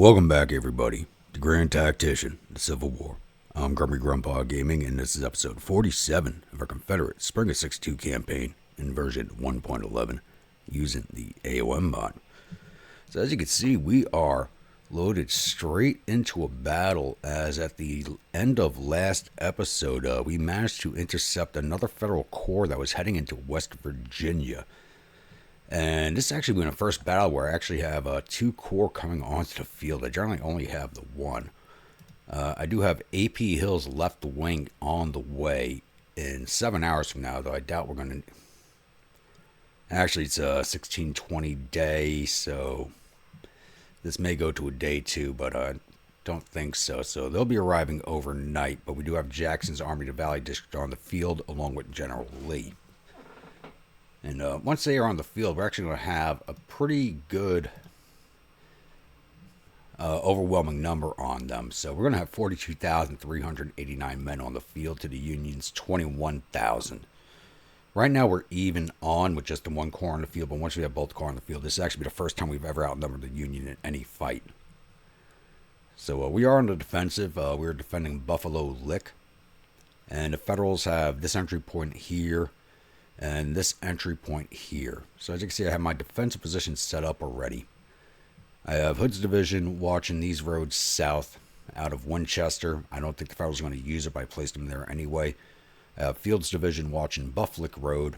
Welcome back, everybody, to Grand Tactician, the Civil War. I'm Grumpy Grandpa Gaming, and this is episode 47 of our Confederate Spring of '62 campaign in version 1.11, using the A.O.M Mod. So as you can see, we are loaded straight into a battle, as at the end of last episode, we managed to intercept another federal corps that was heading into West Virginia. And this is actually been the first battle where I actually have two corps coming onto the field. I generally only have the one. I do have A.P. Hill's left wing on the way in 7 hours from now, though I doubt we're going to... Actually, it's a 1620 day, so this may go to a day too, but I don't think so. So they'll be arriving overnight, but we do have Jackson's Army to Valley District on the field, along with General Lee. And once they are on the field, we're actually going to have a pretty good, overwhelming number on them. So we're going to have 42,389 men on the field to the Union's 21,000. Right now we're even on with just the one corps on the field, but once we have both corps on the field, this is actually the first time we've ever outnumbered the Union in any fight. So we are on the defensive. We're defending Buffalo Lick. And the Federals have this entry point here and this entry point here. So as you can see, I have my defensive position set up already. I have Hood's division watching these roads south out of Winchester. I don't think the Federals are going to use it, but I placed them there anyway. I have Field's division watching Bufflick Road.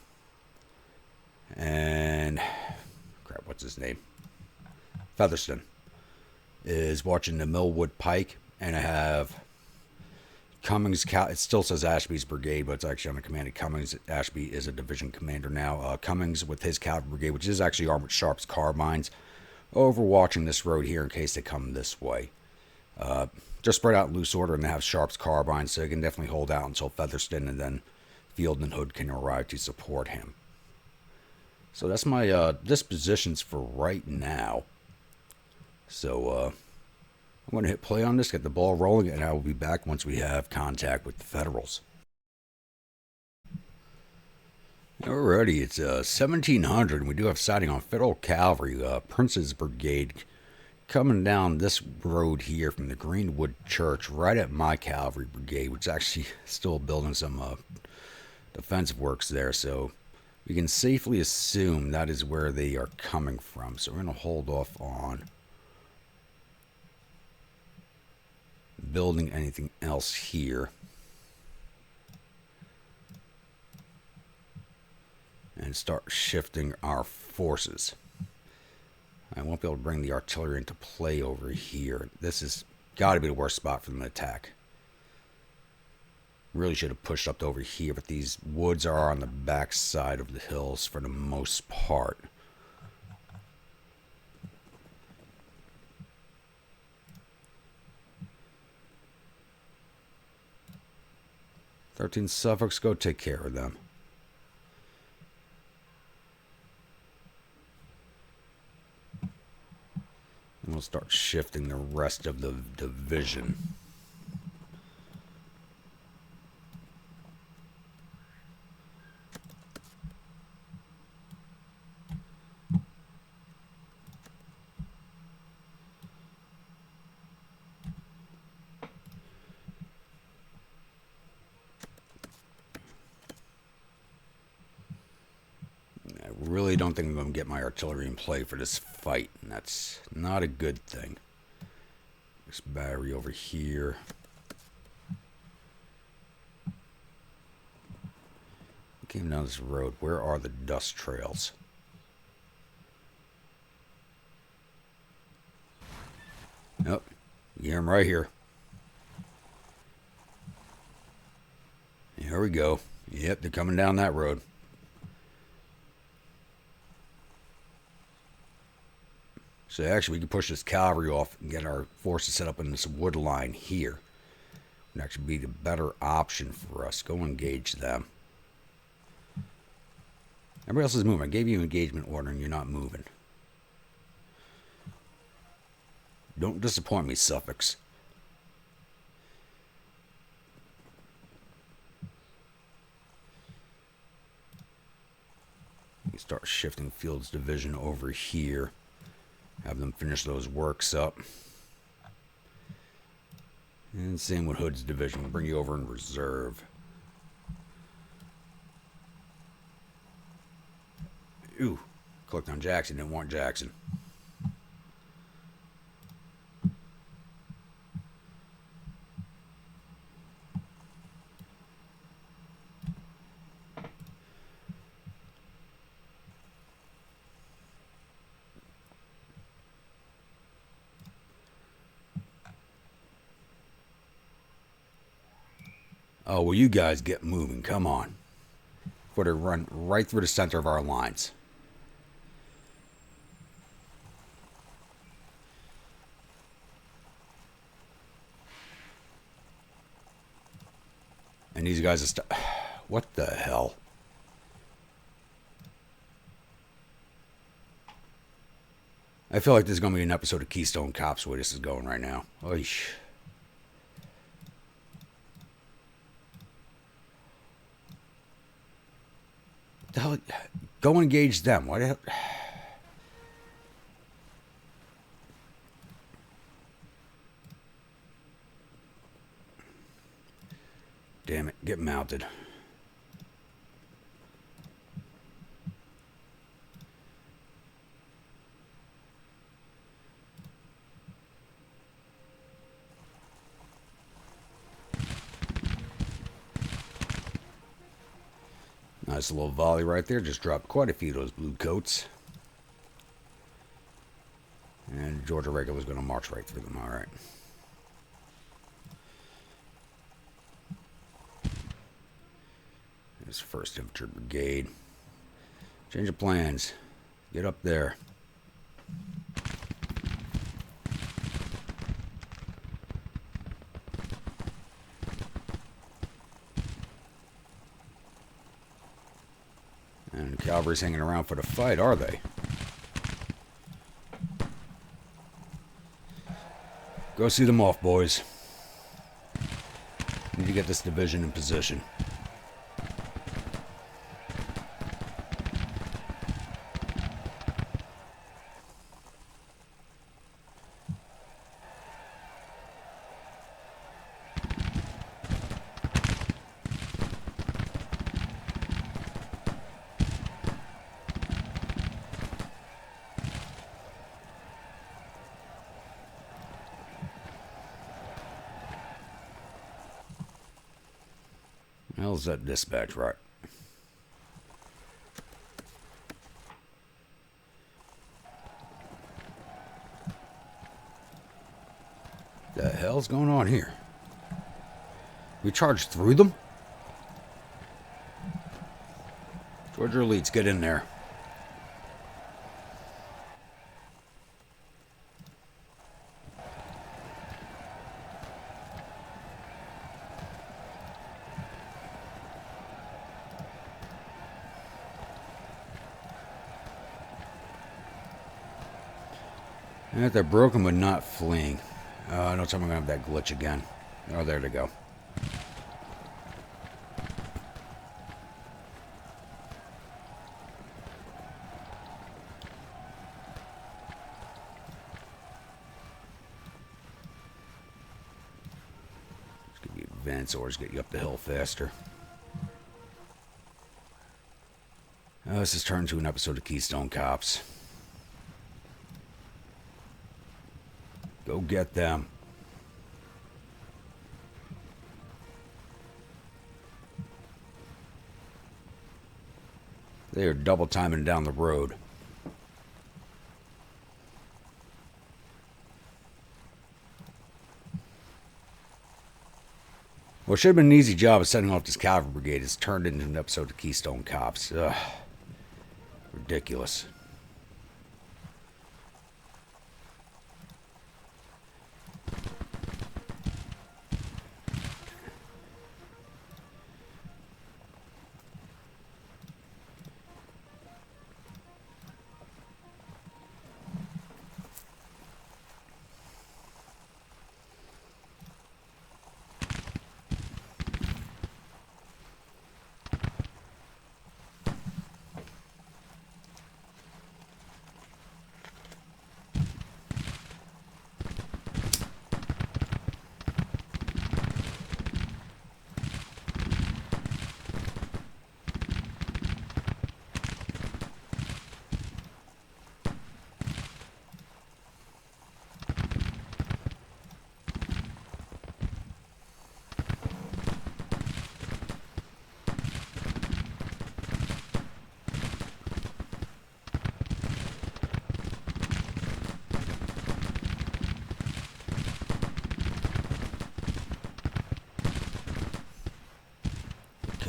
And, crap, what's his name? Featherston is watching the Millwood Pike. And I have Cummings, it still says Ashby's brigade, but it's actually on the command of Cummings. Ashby is a division commander now. Cummings with his cavalry brigade, which is actually armed with Sharp's carbines, overwatching this road here in case they come this way. Just spread out in loose order, and they have Sharp's carbines, so they can definitely hold out until Featherston and then Field and Hood can arrive to support him. So that's my dispositions for right now. So I'm going to hit play on this, get the ball rolling, and I will be back once we have contact with the Federals. Alrighty, it's 1700, and we do have sighting on Federal Cavalry, Prince's Brigade, coming down this road here from the Greenwood Church, right at my Cavalry Brigade, which is actually still building some defensive works there, so we can safely assume that is where they are coming from. So we're going to hold off on building anything else here, and start shifting our forces. I won't be able to bring the artillery into play over here. This has got to be the worst spot for them to attack. Really should have pushed up over here, but these woods are on the back side of the hills for the most part. Suffolk's, go take care of them. And we'll start shifting the rest of the division. Really don't think I'm going to get my artillery in play for this fight, and that's not a good thing. This battery over here. Came down this road. Where are the dust trails? Nope. You hear them right here. Here we go. Yep, they're coming down that road. So actually, we can push this cavalry off and get our forces set up in this wood line here. Would actually be the better option for us. Go engage them. Everybody else is moving. I gave you an engagement order and you're not moving. Don't disappoint me, Suffolk's. You start shifting Field's division over here. Have them finish those works up. And same with Hood's division. We'll bring you over in reserve. Ooh, clicked on Jackson. Didn't want Jackson. Oh, well, you guys get moving. Come on. We're to run right through the center of our lines. And these guys are what the hell? I feel like this is going to be an episode of Keystone Cops where this is going right now. Oish. The hell? Go engage them. Why the hell? Damn it. Get mounted. Nice little volley right there. Just dropped quite a few of those blue coats. And Georgia Regular's going to march right through them. All right. This 1st Infantry Brigade. Change of plans. Get up there. And Cavalry's hanging around for the fight, are they? Go see them off, boys. Need to get this division in position. How's that dispatch right? The hell's going on here? We charged through them? Georgia elites, get in there. And they're broken but not fleeing. I know someone's going to have that glitch again. Oh, there they go. Let's give you advance orders, get you up the hill faster. This has turned to an episode of Keystone Cops. Go get them. They are double timing down the road. What should have been an easy job of setting off this cavalry brigade has turned into an episode of Keystone Cops. Ugh. Ridiculous.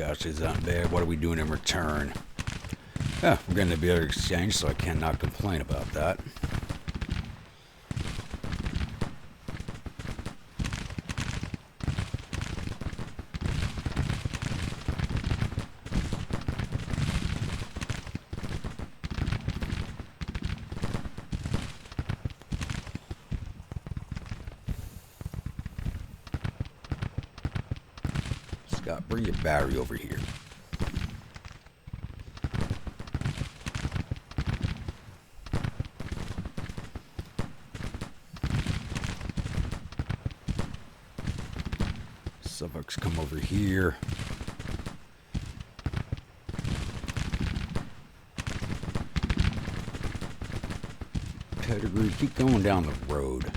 casualties aren't bad. What are we doing in return? Yeah, we're getting a better exchange, so I cannot complain about that. Scott, bring your battery over here. Suffolk's come over here. Pedigree, keep going down the road.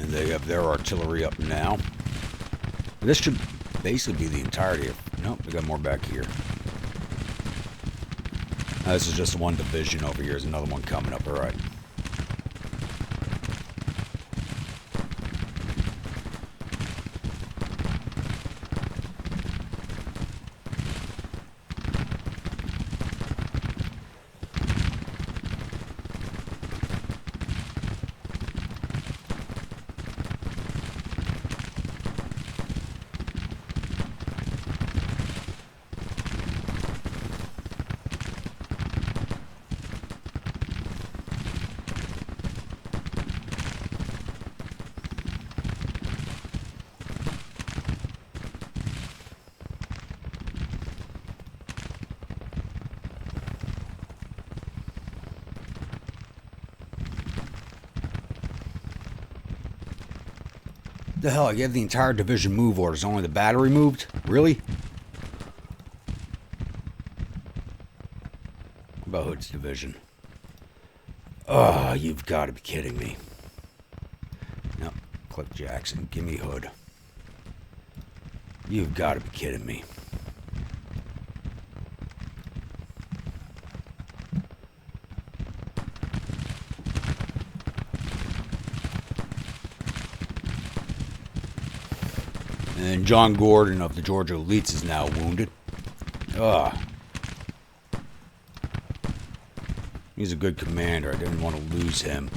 They have their artillery up now. This should basically be the entirety of... Nope, we got more back here. This is just one division over here. There's another one coming up, alright. The hell, I gave the entire division move orders, only the battery moved? Really? What about Hood's division? Oh, you've got to be kidding me. No, click Jackson, give me Hood. You've got to be kidding me. And John Gordon of the Georgia Elites is now wounded. Ugh. He's a good commander. I didn't want to lose him.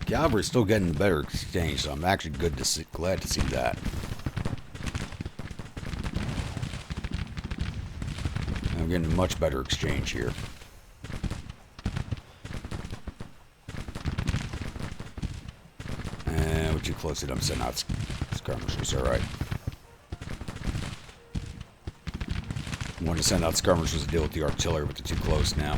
Cavalry's still getting a better exchange, so I'm actually glad to see that. I'm getting a much better exchange here. And we're too close to them, sending out skirmishers, alright. I wanted to send out skirmishers to deal with the artillery, but they're too close now.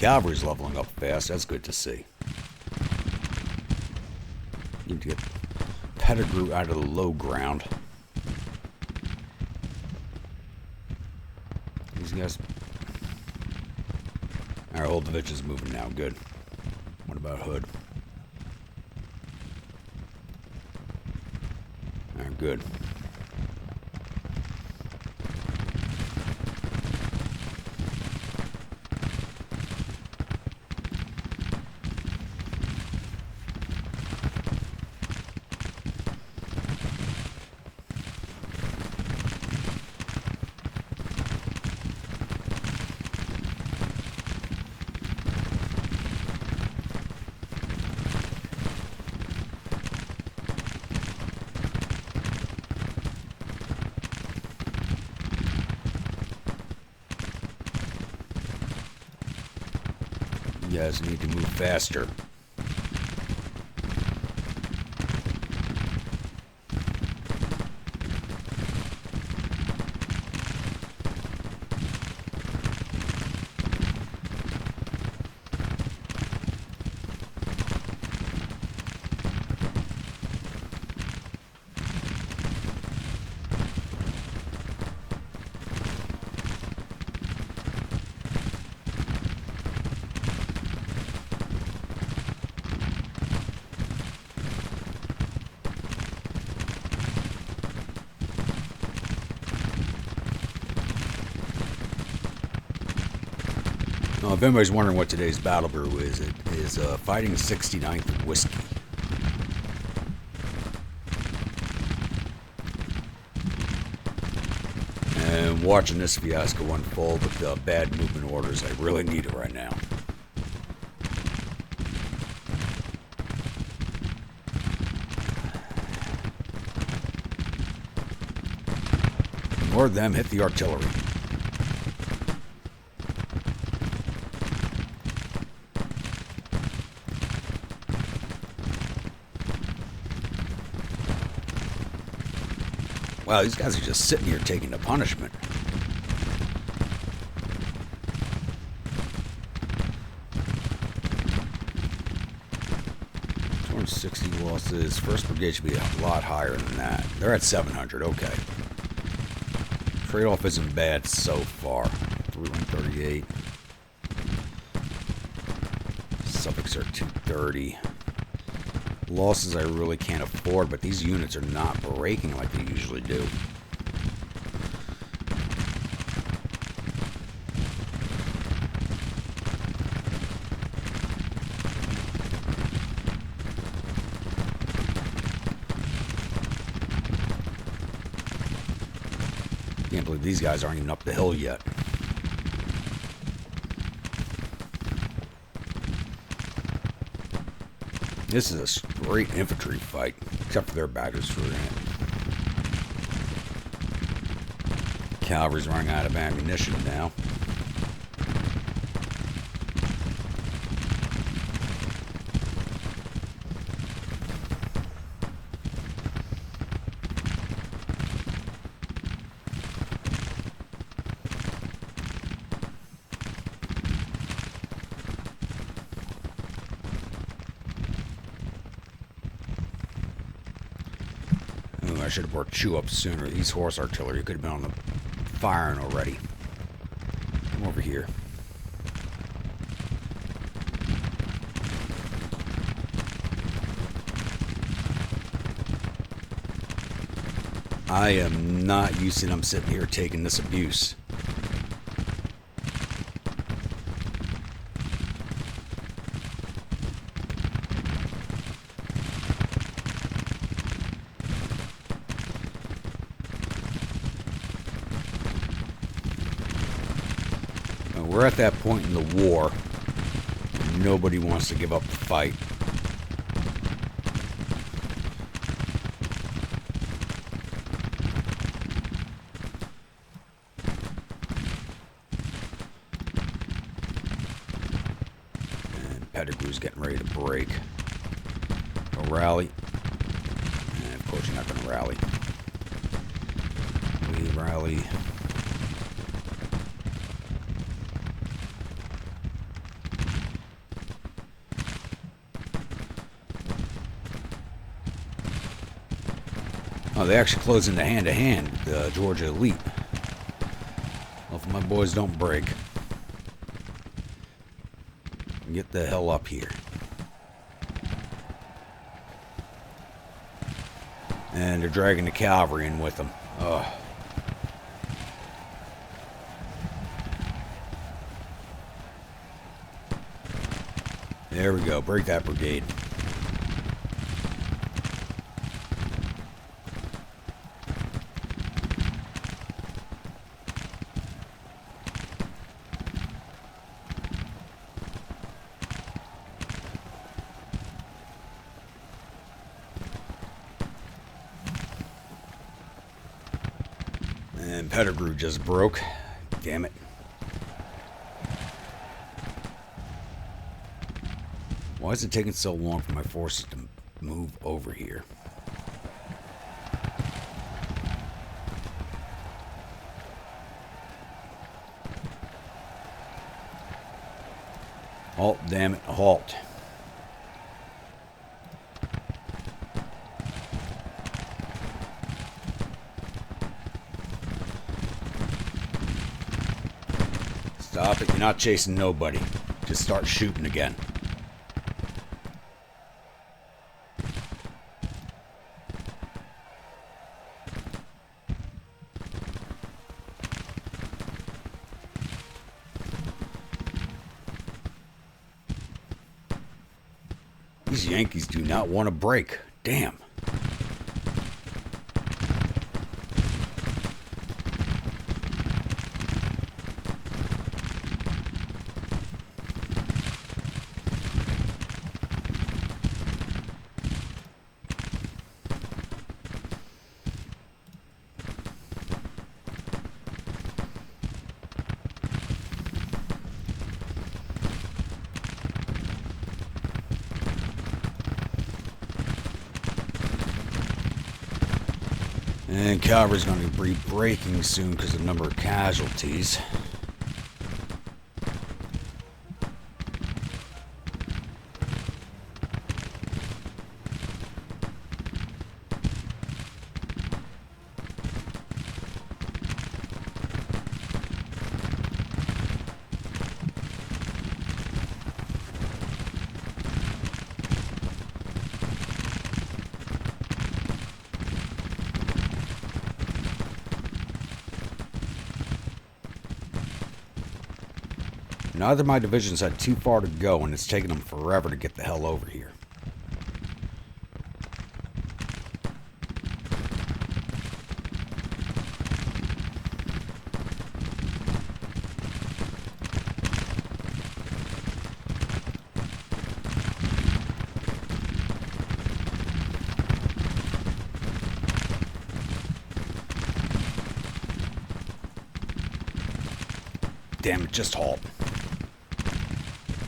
cavalry's leveling up fast. That's good to see. Need to get Pettigrew out of the low ground. These guys... Our whole division's moving now. Good. What about Hood? Alright, good. You guys need to move faster. If anybody's wondering what today's battle brew is, it is Fighting 69th Whiskey. And watching this fiasco unfold with bad movement orders, I really need it right now. More of them hit the artillery. Wow, these guys are just sitting here taking the punishment. $260 losses. First Brigade should be a lot higher than that. They're at 700. Okay. Trade-off isn't bad so far. 338. Suffolks are 230. Losses I really can't afford, but these units are not breaking like they usually do. Can't believe these guys aren't even up the hill yet. This is a straight infantry fight, except for their baggage for it. Cavalry's running out of ammunition now. I should have worked Chew up sooner. These horse artillery could have been on the firing already. Come over here. I am not used to them sitting here taking this abuse. We're at that point in the war. Nobody wants to give up the fight. And Pettigrew's getting ready to break. A rally. And of course you're not going to rally. We rally. Oh, they actually close into hand-to-hand, the Georgia Elite. Well, if my boys don't break. Get the hell up here. And they're dragging the cavalry in with them. Ugh. There we go. Break that brigade. And Pettigrew just broke. Damn it. Why is it taking so long for my forces to move over here? Halt, damn it, halt. Stop it, you're not chasing nobody. Just start shooting again. These Yankees do not want to break. Damn. And Cavalry's going to be breaking soon because of the number of casualties. Neither of my divisions had too far to go, and it's taken them forever to get the hell over here. Damn it, just halt.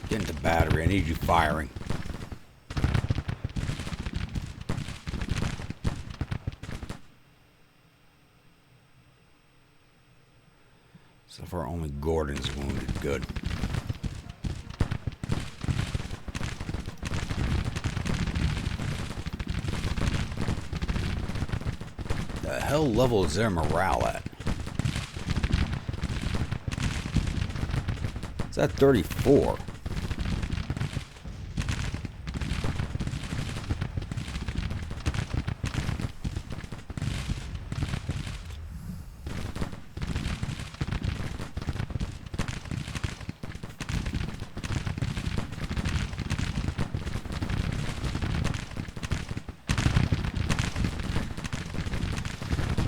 Get into battery. I need you firing. So far, only Gordon's wounded. Good. The hell level is their morale at? It's at 34.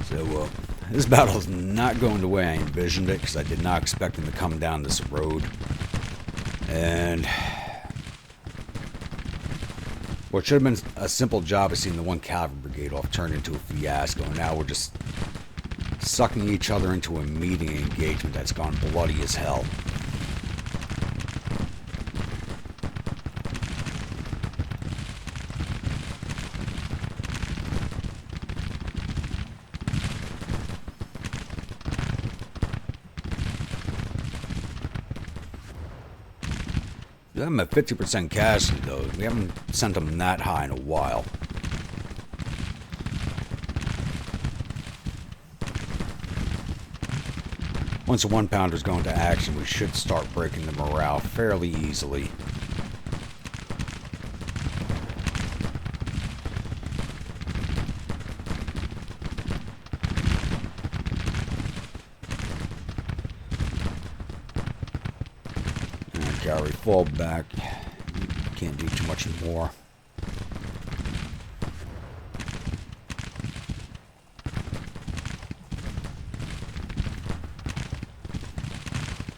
So, this battle's not going the way I envisioned it, because I did not expect them to come down this road. And what should have been a simple job of seeing the one cavalry brigade off turned into a fiasco. And now we're just sucking each other into a meeting engagement that's gone bloody as hell. I'm at 50% casualty though. We haven't sent them that high in a while. Once the 1-pounders go into action, we should start breaking the morale fairly easily. Cavalry, fall back. Can't do too much more.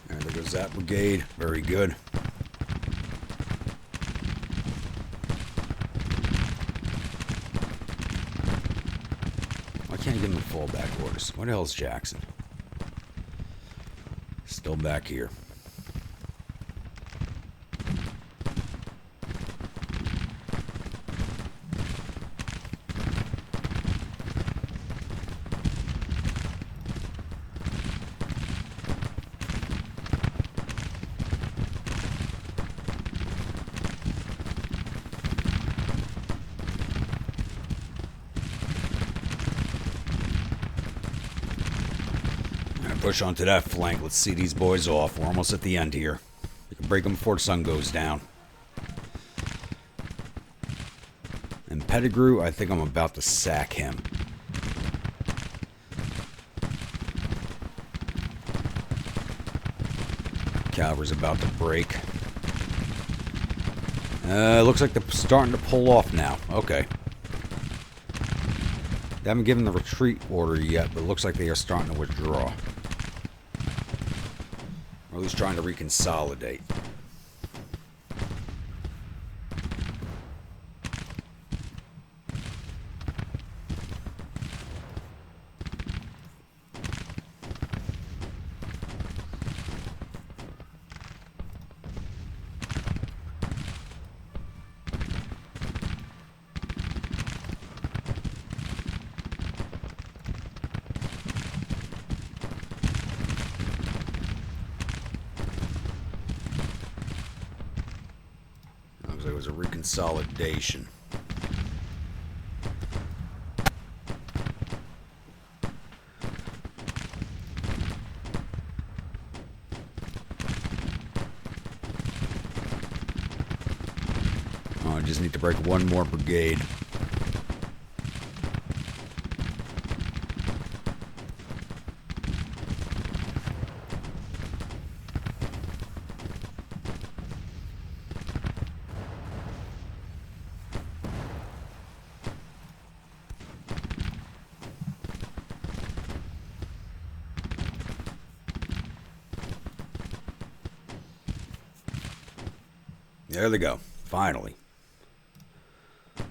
And there goes that brigade. Very good. Why can't I give them fallback orders? What the hell is Jackson? Still back here. Push onto that flank. Let's see these boys off. We're almost at the end here. We can break them before the sun goes down. And Pettigrew, I think I'm about to sack him. Cavalry's about to break. Looks like they're starting to pull off now. Okay. They haven't given the retreat order yet, but it looks like they are starting to withdraw. Or at least trying to reconsolidate. It was a reconsolidation. Oh, I just need to break one more brigade. There they go. Finally. I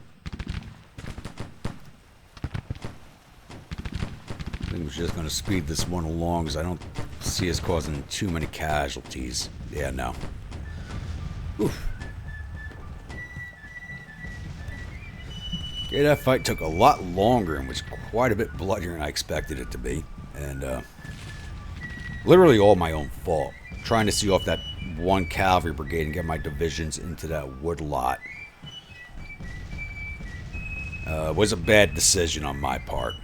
think we're just going to speed this one along because I don't see us causing too many casualties. Yeah, no. Oof. Yeah, that fight took a lot longer and was quite a bit bloodier than I expected it to be. And literally all my own fault. Trying to see off that one cavalry brigade and get my divisions into that wood lot was a bad decision on my part.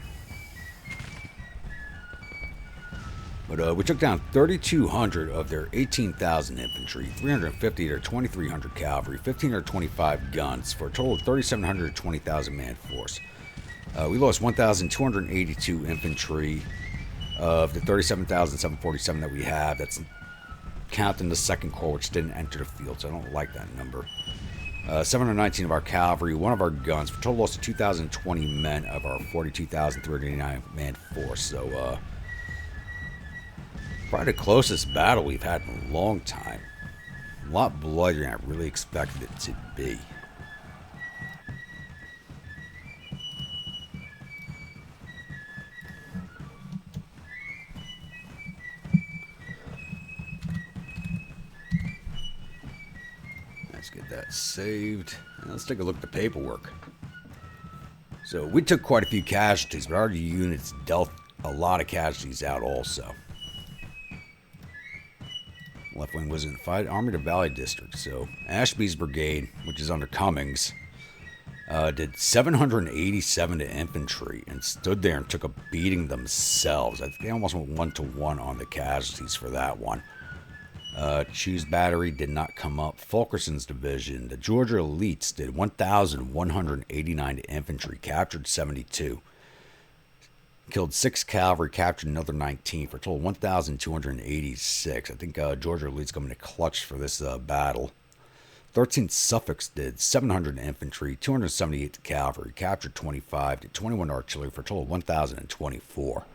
But we took down 3,200 of their 18,000 infantry, 350 of their 2,300 cavalry, 1,525 guns, for a total of 3,720,000 man force. We lost 1,282 infantry of the 37,747 that we have. That's counting the second corps, which didn't enter the field, so I don't like that number. 719 of our cavalry, one of our guns, for a total loss of 2,020 men of our 42,389 man force. So, probably the closest battle we've had in a long time. A lot bloodier than I really expected it to be. Let's get that saved. And let's take a look at the paperwork. So we took quite a few casualties, but our units dealt a lot of casualties out also. Left wing was in the fight. Army to Valley District. So Ashby's brigade, which is under Cummings, Did 787 to infantry and stood there and took a beating themselves. I think they almost went 1-to-1 on the casualties for that one. Cheese Battery did not come up. Fulkerson's division, the Georgia Elites, did 1,189 to infantry, captured 72. Killed 6 cavalry, captured another 19 for a total of 1,286. I think Georgia Elites coming to clutch for this battle. 13th Suffolk's did 700 infantry, 278 cavalry, captured 25 to 21 artillery for a total of 1,024.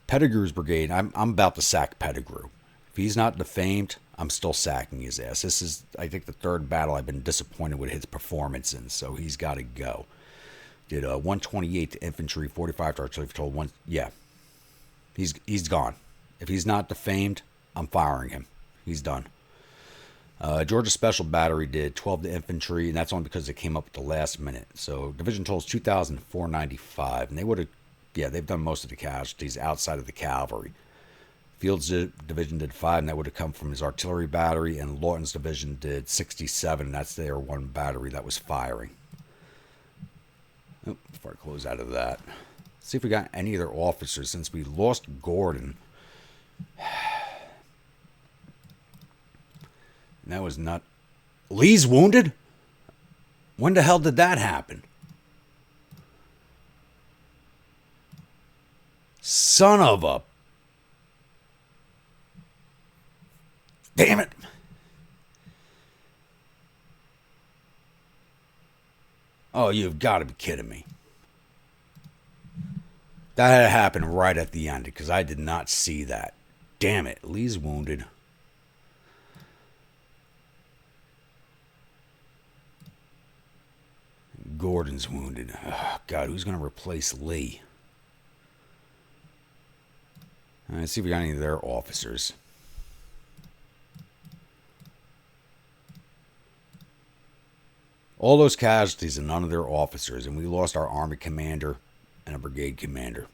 Pettigrew's brigade, I'm about to sack Pettigrew. If he's not defamed, I'm still sacking his ass. This is, I think, the third battle I've been disappointed with his performance in, so he's got to go. Did 128 to infantry, 45 to artillery for a total of 1. Yeah, he's gone. If he's not defamed, I'm firing him. He's done. Georgia Special Battery did 12 to infantry, and that's only because it came up at the last minute. So division totals 2,495, and they would have, they've done most of the casualties outside of the cavalry. Fields division did 5, and that would have come from his artillery battery, and Lawton's division did 67, and that's their one battery that was firing. Oh, before I close out of that, see if we got any of their officers since we lost Gordon. And that was not... Lee's wounded? When the hell did that happen? Son of a... Damn it. Oh, you've got to be kidding me. That had to happen right at the end because I did not see that. Damn it. Lee's wounded. Gordon's wounded. Oh, God, who's going to replace Lee? Let's see if we got any of their officers. All those casualties and none of their officers, and we lost our army commander and a brigade commander.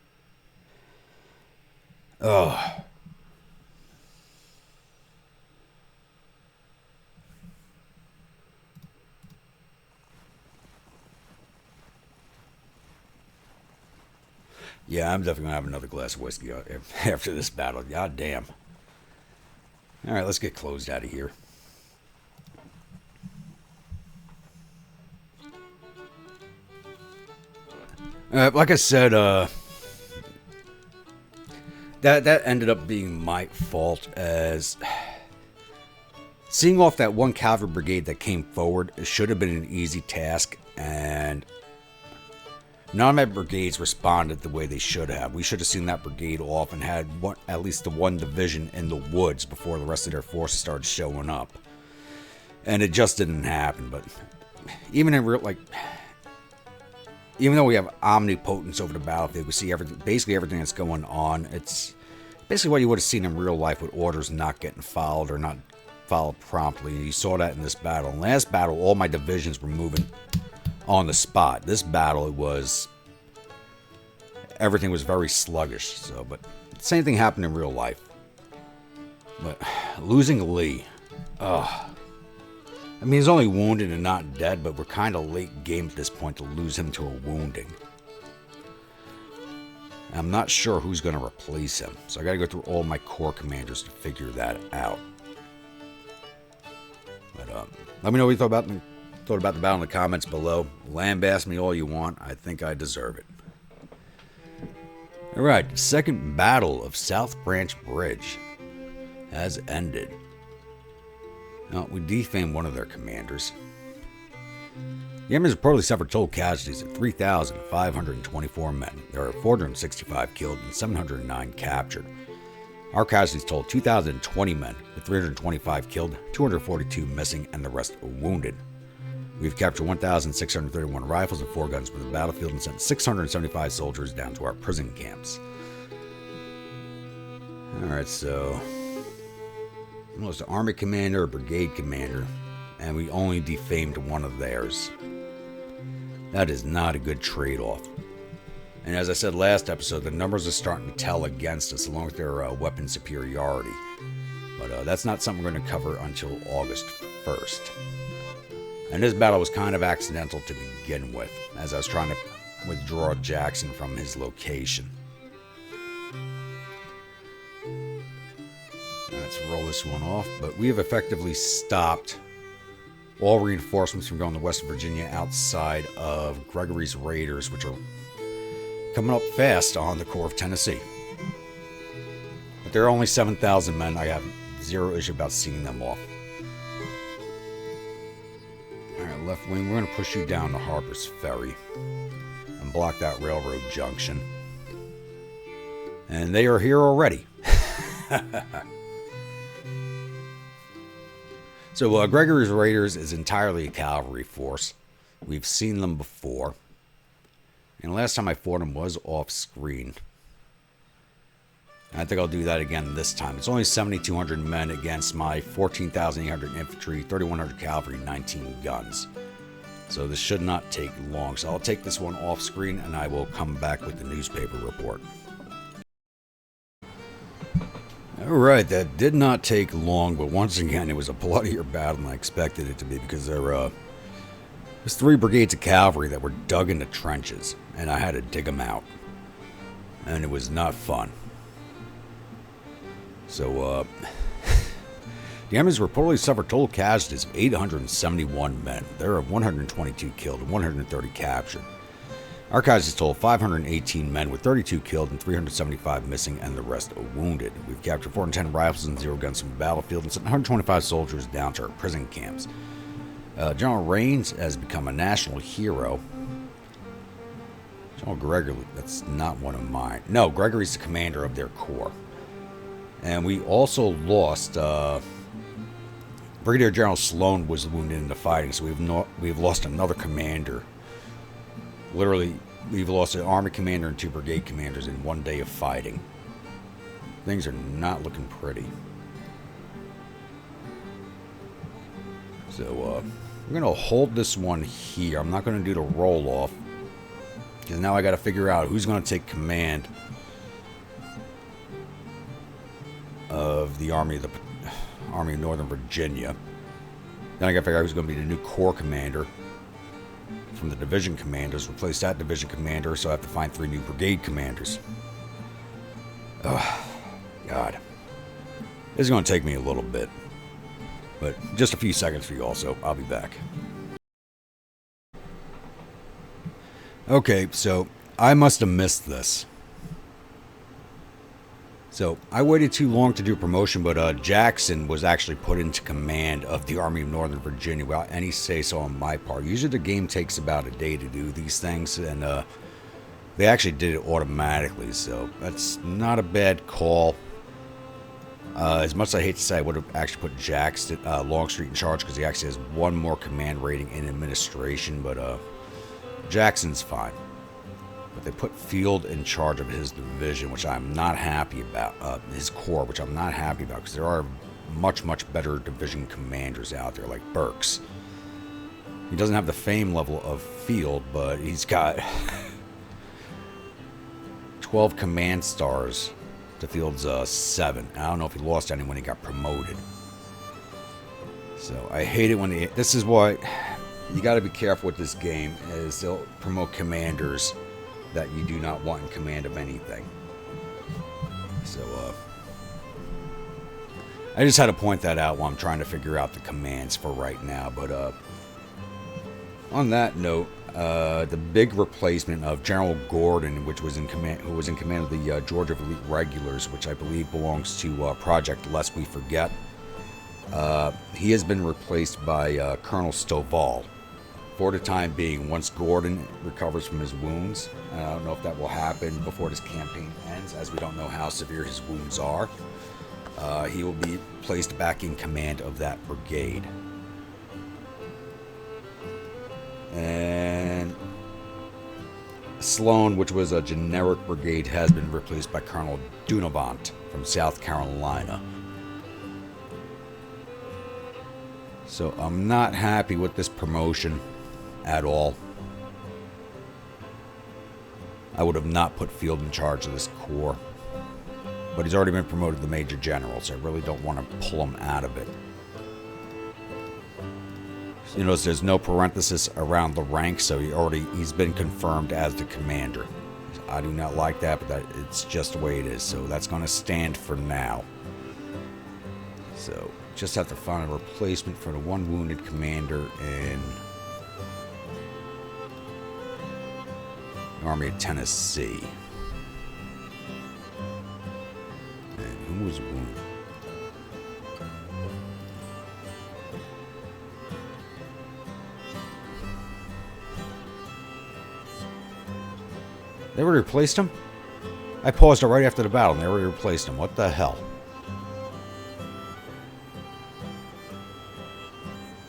Ugh. Yeah, I'm definitely going to have another glass of whiskey after this battle. God damn. All right, let's get closed out of here. Like I said, that ended up being my fault, as seeing off that one cavalry brigade that came forward should have been an easy task, and none of my brigades responded the way they should have. We should have seen that brigade off and had at least the one division in the woods before the rest of their forces started showing up, and it just didn't happen. But even in real, even though we have omnipotence over the battlefield, we see basically everything that's going on. It's basically what you would have seen in real life with orders not getting followed or not followed promptly. And you saw that in this battle. In the last battle, all my divisions were moving on the spot. This battle, everything was very sluggish. So, but the same thing happened in real life. But losing Lee, I mean, he's only wounded and not dead, but we're kind of late game at this point to lose him to a wounding. I'm not sure who's going to replace him, so I got to go through all my corps commanders to figure that out. But let me know what you thought about the battle in the comments below. Lambaste me all you want. I think I deserve it. All right, second battle of South Branch Bridge has ended. Now, we defamed one of their commanders. The Yemen's reportedly suffered total casualties of 3,524 men. There are 465 killed and 709 captured. Our casualties totaled 2,020 men, with 325 killed, 242 missing, and the rest were wounded. We've captured 1,631 rifles and 4 guns from the battlefield and sent 675 soldiers down to our prison camps. Alright, so almost an army commander, a brigade commander, and we only defamed one of theirs. That is not a good trade-off. And as I said last episode, the numbers are starting to tell against us along with their weapon superiority. But that's not something we're going to cover until August 1st. And this battle was kind of accidental to begin with, as I was trying to withdraw Jackson from his location. Let's roll this one off, but we have effectively stopped all reinforcements from going to West Virginia outside of Gregory's Raiders, which are coming up fast on the Corps of Tennessee. But they're only 7,000 men. I have zero issue about seeing them off. Alright, left wing, we're going to push you down to Harper's Ferry and block that railroad junction. And they are here already. So Gregory's Raiders is entirely a cavalry force. We've seen them before. And last time I fought them was off screen. And I think I'll do that again this time. It's only 7,200 men against my 14,800 infantry, 3,100 cavalry, 19 guns. So this should not take long. So I'll take this one off screen and I will come back with the newspaper report. Alright, that did not take long, but once again, it was a bloodier battle than I expected it to be because there's 3 brigades of cavalry that were dug into trenches, and I had to dig them out. And it was not fun. So, the enemies reportedly suffered total casualties of 871 men. There are 122 killed and 130 captured. Our casualties total 518 men with 32 killed and 375 missing and the rest wounded. We've captured 410 rifles and 0 guns from the battlefield and sent 125 soldiers down to our prison camps. General Raines has become a national hero. General Gregory, that's not one of mine. No, Gregory's the commander of their corps. And we also lost, Brigadier General Sloan was wounded in the fighting, so we've lost another commander. Literally, we've lost an army commander and 2 brigade commanders in 1 day of fighting. Things are not looking pretty. So, we're going to hold this one here. I'm not going to do the roll-off, because now I got to figure out who's going to take command of the Army of Northern Virginia. Then I got to figure out who's going to be the new Corps commander from the division commanders. Replace that division commander, so I have to find 3 new brigade commanders. Oh, God. This is going to take me a little bit. But just a few seconds for you all, so I'll be back. Okay, so I must have missed this. So I waited too long to do promotion, but Jackson was actually put into command of the Army of Northern Virginia without any say-so on my part. Usually the game takes about a day to do these things, and they actually did it automatically, so that's not a bad call. As much as I hate to say, I would have actually put Jackson, Longstreet in charge because he actually has 1 more command rating in administration, but Jackson's fine. But they put Field in charge of his division, which I'm not happy about. His corps, which I'm not happy about, because there are much, much better division commanders out there, like Burks. He doesn't have the fame level of Field, but he's got 12 command stars to Field's 7. I don't know if he lost any when he got promoted. So I hate it when this is why you got to be careful with this game, is they'll promote commanders that you do not want in command of anything. So, I just had to point that out while I'm trying to figure out the commands for right now. But, on that note, the big replacement of General Gordon, who was in command of the Georgia Elite Regulars, which I believe belongs to Project Lest We Forget. He has been replaced by Colonel Stovall for the time being, once Gordon recovers from his wounds. I don't know if that will happen before this campaign ends, as we don't know how severe his wounds are. He will be placed back in command of that brigade. And Sloan, which was a generic brigade, has been replaced by Colonel Dunavant from South Carolina. So I'm not happy with this promotion at all. I would have not put Field in charge of this corps. But he's already been promoted to Major General, so I really don't want to pull him out of it. You notice there's no parenthesis around the rank, so he's been confirmed as the commander. I do not like that, but it's just the way it is. So that's going to stand for now. So just have to find a replacement for the one wounded commander in the Army of Tennessee. And who was wounded? They already replaced him? I paused it right after the battle and they already replaced him. What the hell?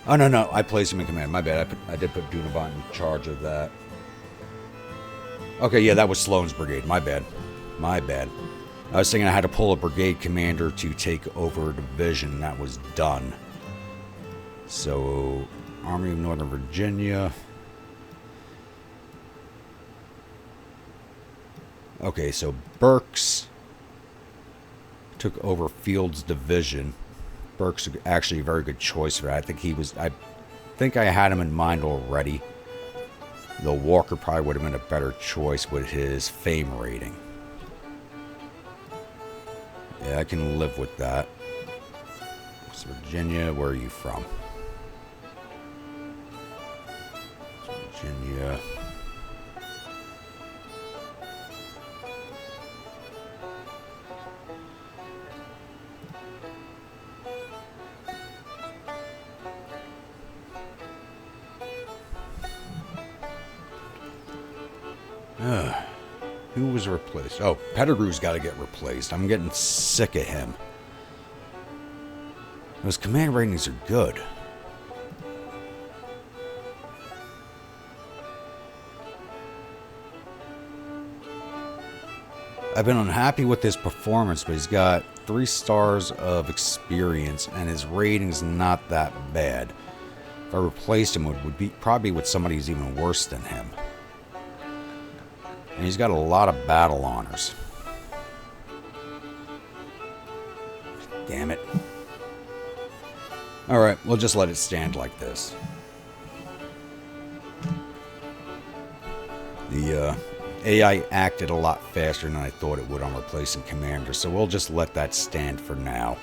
Oh, no. I placed him in command. My bad. I did put Dunavant in charge of that. Okay, yeah, that was Sloan's brigade. My bad. I was thinking I had to pull a brigade commander to take over a division. That was done. So, Army of Northern Virginia. Okay, so Burks took over Field's division. Burks actually a very good choice for that. I think I had him in mind already. Though Walker probably would have been a better choice with his fame rating. Yeah, I can live with that. West Virginia, where are you from? West Virginia. Who was replaced? Oh, Pettigrew's got to get replaced. I'm getting sick of him. Those command ratings are good. I've been unhappy with his performance, but he's got 3 stars of experience, and his rating's not that bad. If I replaced him, it would be probably with somebody who's even worse than him. And he's got a lot of battle honors. Damn it. Alright, we'll just let it stand like this. The AI acted a lot faster than I thought it would on replacing Commander, so we'll just let that stand for now.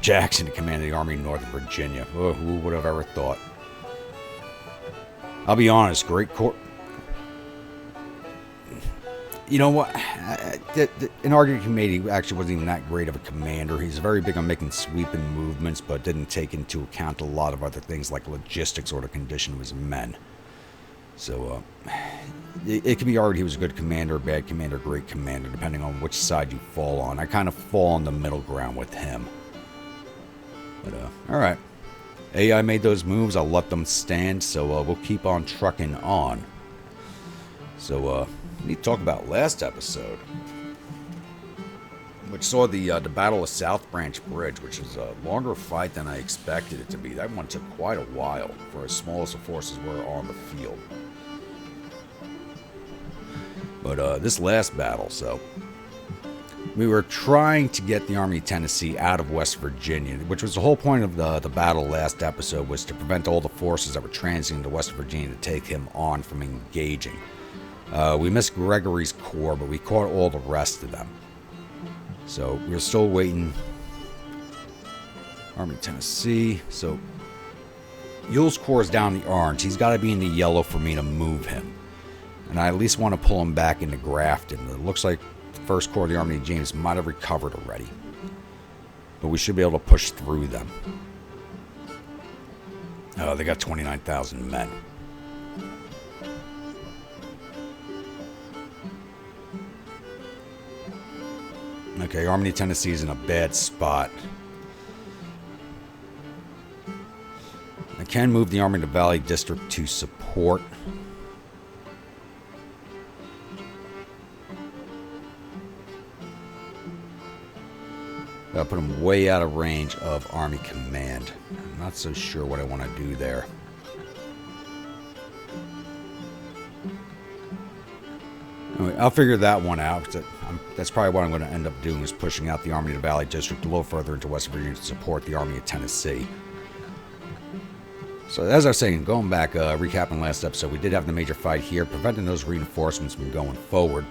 Jackson, command of the Army of Northern Virginia. Oh, who would have ever thought? I'll be honest, great corps. You know what? An argument committee actually wasn't even that great of a commander. He's very big on making sweeping movements, but didn't take into account a lot of other things like logistics or the condition of his men. So, it can be argued he was a good commander, bad commander, great commander, depending on which side you fall on. I kind of fall on the middle ground with him. But, alright. AI made those moves. I'll let them stand, so we'll keep on trucking on. So, we need to talk about last episode, which saw the Battle of South Branch Bridge, which is a longer fight than I expected it to be. That one took quite a while for as small as the forces were on the field. But this last battle, so we were trying to get the Army of Tennessee out of West Virginia, which was the whole point of the battle last episode, was to prevent all the forces that were transiting to West Virginia to take him on from engaging. We missed Gregory's corps, but we caught all the rest of them. So we're still waiting. Army of Tennessee. So Ewell's corps is down the orange. He's got to be in the yellow for me to move him. And I at least want to pull him back into Grafton. It looks like the 1st Corps of the Army of James might have recovered already. But we should be able to push through them. Oh, they got 29,000 men. Okay, Army of Tennessee is in a bad spot. I can move the Army to Valley District to support. I'll put them way out of range of Army Command. I'm not so sure what I want to do there. Anyway, I'll figure that one out. That's probably what I'm going to end up doing, is pushing out the Army to Valley District a little further into West Virginia to support the Army of Tennessee. So as I was saying, going back, recapping last episode, we did have the major fight here, preventing those reinforcements from going forward.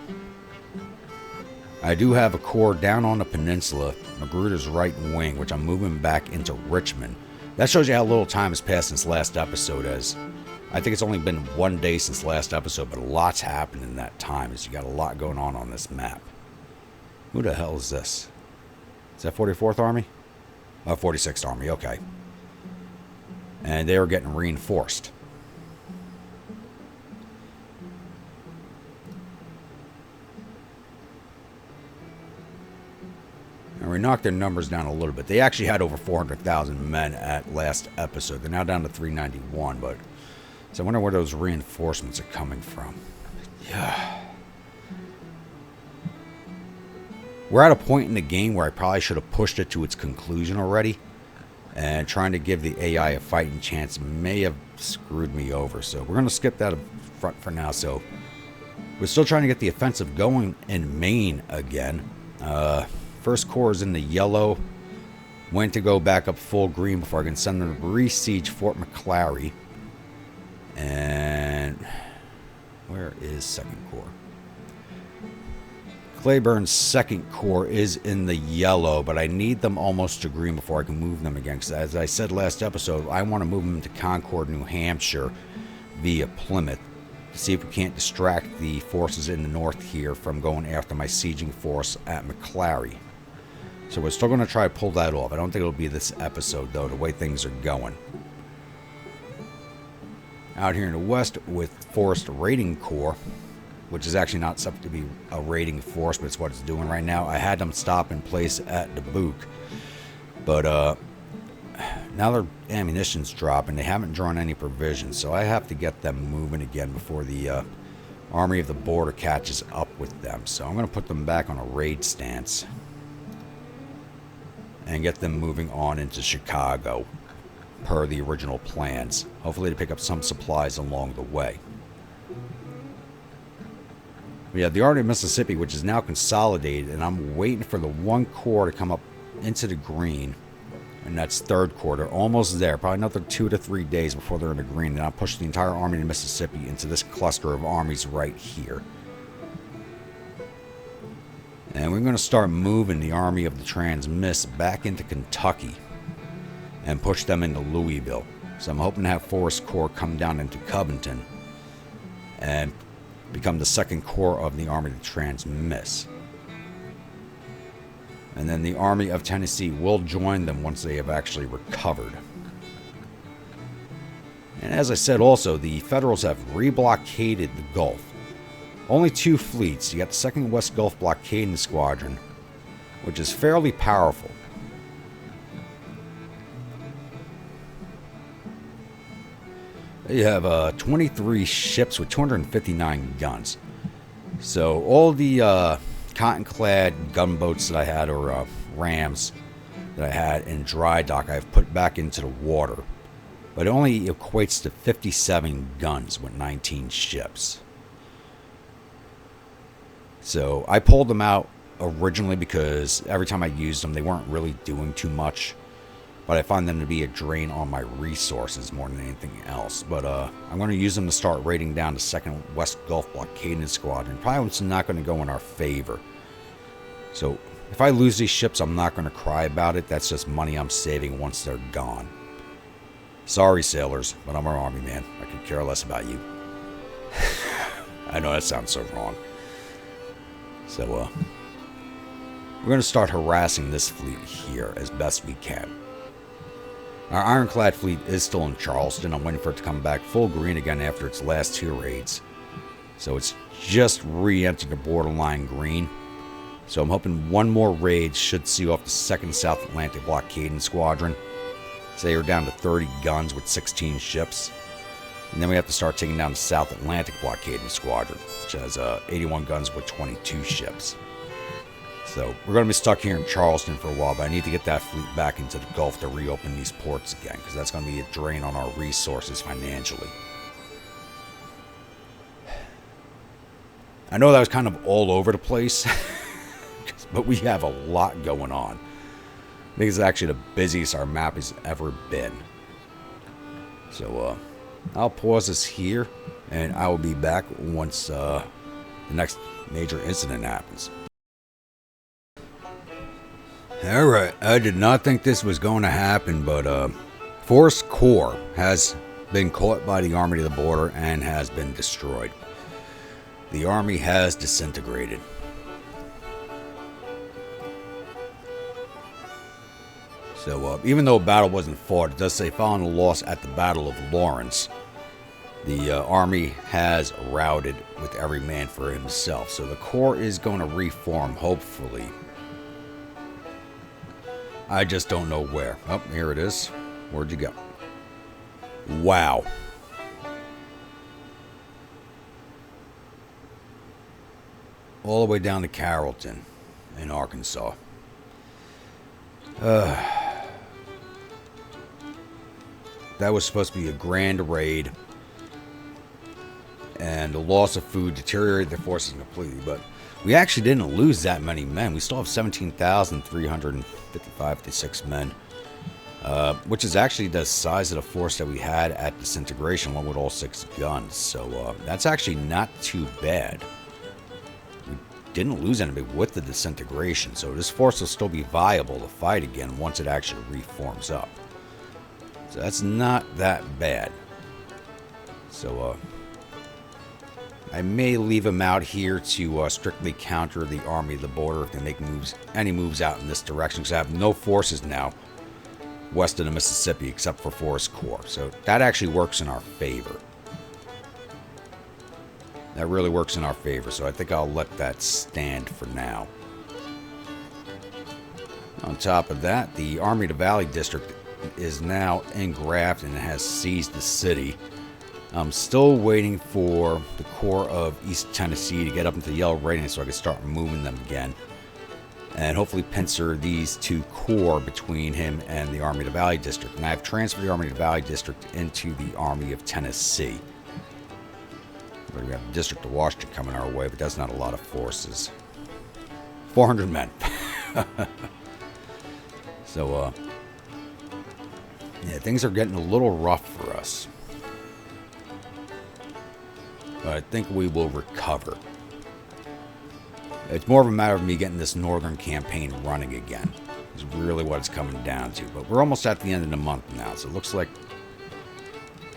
I do have a corps down on the peninsula, Magruder's right wing, which I'm moving back into Richmond. That shows you how little time has passed since last episode, as I think it's only been 1 day since last episode, but a lot's happened in that time, as you got a lot going on this map. Who the hell is this? Is that 44th Army? Oh, 46th Army, okay. And they were getting reinforced. And we knocked their numbers down a little bit. They actually had over 400,000 men at last episode. They're now down to 391, but... So I wonder where those reinforcements are coming from. Yeah. We're at a point in the game where I probably should have pushed it to its conclusion already. And trying to give the AI a fighting chance may have screwed me over. So we're going to skip that up front for now. So we're still trying to get the offensive going in Maine again. First Corps is in the yellow. Went to go back up full green before I can send them to re-siege Fort McClary. And where is 2nd Corps? Cleburne's 2nd Corps is in the yellow, but I need them almost to green before I can move them again. Because as I said last episode, I want to move them to Concord, New Hampshire via Plymouth to see if we can't distract the forces in the north here from going after my sieging force at McClary. So we're still going to try to pull that off. I don't think it'll be this episode, though, the way things are going. Out here in the west with Forrest Raiding Corps, which is actually not supposed to be a raiding force, but it's what it's doing right now. I had them stop in place at Dubuque, but now their ammunition's dropping. They haven't drawn any provisions, so I have to get them moving again before the Army of the Border catches up with them. So I'm going to put them back on a raid stance and get them moving on into Chicago per the original plans. Hopefully to pick up some supplies along the way. We have the Army of Mississippi, which is now consolidated, and I'm waiting for the 1 Corps to come up into the green, and that's 3rd Corps. They're almost there, probably another 2 to 3 days before they're in the green, and I'll push the entire Army of Mississippi into this cluster of armies right here. And we're going to start moving the Army of the Trans-Miss back into Kentucky and push them into Louisville. So I'm hoping to have Forrest Corps come down into Covington and become the 2nd Corps of the Army of the Trans-Miss. And then the Army of Tennessee will join them once they have actually recovered. And as I said also, the Federals have reblockaded the Gulf. Only 2 fleets. You got the 2nd West Gulf Blockading Squadron, which is fairly powerful. You have 23 ships with 259 guns. So all the cotton-clad gunboats that I had, or rams that I had in dry dock, I've put back into the water. But it only equates to 57 guns with 19 ships. So I pulled them out originally because every time I used them, they weren't really doing too much. But I find them to be a drain on my resources more than anything else. But I'm going to use them to start raiding down the 2nd West Gulf Blockading Squadron. Probably it's not going to go in our favor. So if I lose these ships, I'm not going to cry about it. That's just money I'm saving once they're gone. Sorry, sailors, but I'm an army man. I could care less about you. I know that sounds so wrong. So we're going to start harassing this fleet here as best we can. Our ironclad fleet is still in Charleston. I'm waiting for it to come back full green again after its last 2 raids. So it's just re-entered the borderline green. So I'm hoping 1 more raid should see off the 2nd South Atlantic Blockading Squadron. So they were down to 30 guns with 16 ships. And then we have to start taking down the South Atlantic Blockading Squadron, which has 81 guns with 22 ships. So we're going to be stuck here in Charleston for a while, but I need to get that fleet back into the Gulf to reopen these ports again, because that's going to be a drain on our resources financially. I know that was kind of all over the place, but we have a lot going on. I think it's actually the busiest our map has ever been. So I'll pause this here, and I will be back once the next major incident happens. Alright, I did not think this was going to happen, but Forrest Corps has been caught by the Army of the Border and has been destroyed. The Army has disintegrated. So even though a battle wasn't fought, it does say following the loss at the Battle of Lawrence, the Army has routed with every man for himself. So the Corps is going to reform, hopefully. I just don't know where. Oh, here it is. Where'd you go? Wow. All the way down to Carrollton in Arkansas. That was supposed to be a grand raid. And the loss of food deteriorated their forces completely. But we actually didn't lose that many men. We still have 17,356 men. Which is actually the size of the force that we had at Disintegration, along with all 6 guns. So that's actually not too bad. We didn't lose anybody with the Disintegration, so this force will still be viable to fight again once it actually reforms up. So that's not that bad. So I may leave them out here to strictly counter the Army of the Border if they make any moves out in this direction, because I have no forces now west of the Mississippi except for Forrest Corps. So that actually works in our favor. That really works in our favor, so I think I'll let that stand for now. On top of that, the Army of the Valley District is now in Grafton and has seized the city. I'm still waiting for the Corps of East Tennessee to get up into the yellow rating so I can start moving them again. And hopefully pincer these 2 corps between him and the Army of the Valley District. And I've transferred the Army of the Valley District into the Army of Tennessee. We have the District of Washington coming our way, but that's not a lot of forces. 400 men. So, yeah, things are getting a little rough for us. But I think we will recover. It's more of a matter of me getting this northern campaign running again. Is really what it's coming down to. But we're almost at the end of the month now, so it looks like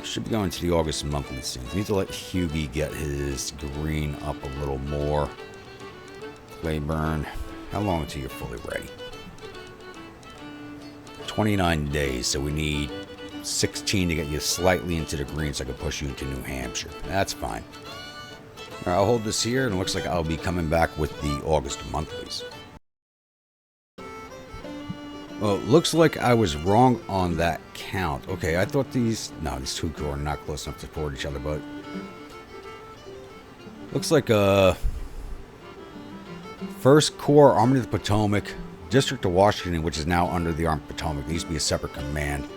we should be going to the August monthly soon. We need to let Hughie get his green up a little more. Clayburn, how long until you're fully ready? 29 days, so we need 16 to get you slightly into the green so I can push you into New Hampshire. That's fine. All right, I'll hold this here, and it looks like I'll be coming back with the August monthlies. Well, it looks like I was wrong on that count. Okay, I thought these 2 corps are not close enough to support each other, but looks like 1st Corps, Army of the Potomac, District of Washington, which is now under the Army of the Potomac. It used to be a separate command.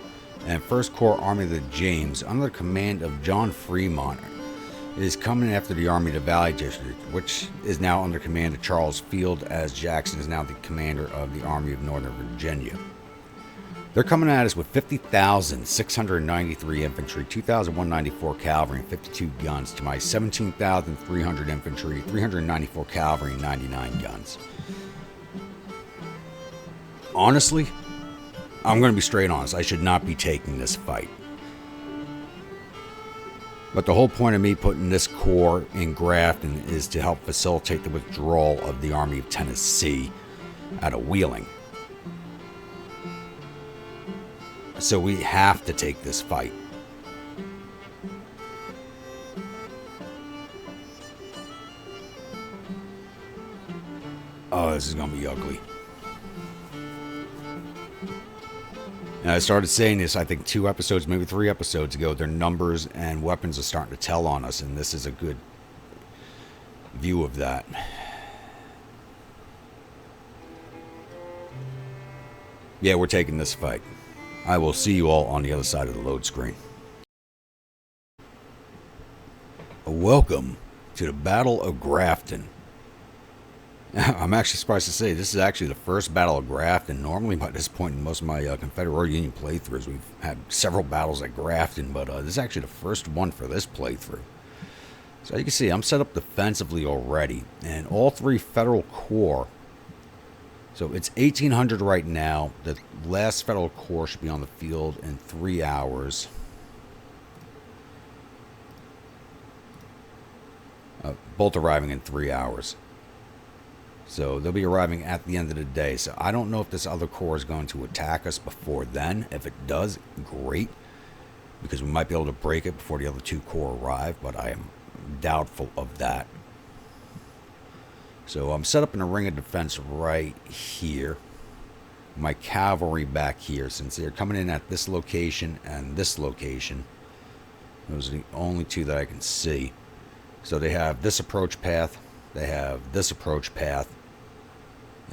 And 1st Corps, Army of the James, under the command of John Fremont, is coming after the Army of the Valley District, which is now under command of Charles Field, as Jackson is now the commander of the Army of Northern Virginia. They're coming at us with 50,693 infantry, 2,194 cavalry, and 52 guns to my 17,300 infantry, 394 cavalry, and 99 guns. Honestly, I'm going to be straight honest. I should not be taking this fight. But the whole point of me putting this corps in Grafton is to help facilitate the withdrawal of the Army of Tennessee out of Wheeling. So we have to take this fight. Oh, this is going to be ugly. And I started saying this, I think 2 episodes, maybe 3 episodes ago. Their numbers and weapons are starting to tell on us, and this is a good view of that. Yeah, we're taking this fight. I will see you all on the other side of the load screen. Welcome to the Battle of Grafton. I'm actually surprised to say this is actually the first Battle of Grafton. Normally, by this point in most of my Confederate or Union playthroughs, we've had several battles at Grafton, but this is actually the first one for this playthrough. So you can see I'm set up defensively already, and all three Federal Corps. So it's 1800 right now. The last Federal Corps should be on the field in 3 hours. Both arriving in 3 hours. So they'll be arriving at the end of the day. So I don't know if this other corps is going to attack us before then. If it does, great. Because we might be able to break it before the other two corps arrive. But I am doubtful of that. So I'm set up in a ring of defense right here. My cavalry back here. Since they're coming in at this location and this location. Those are the only two that I can see. So they have this approach path. They have this approach path.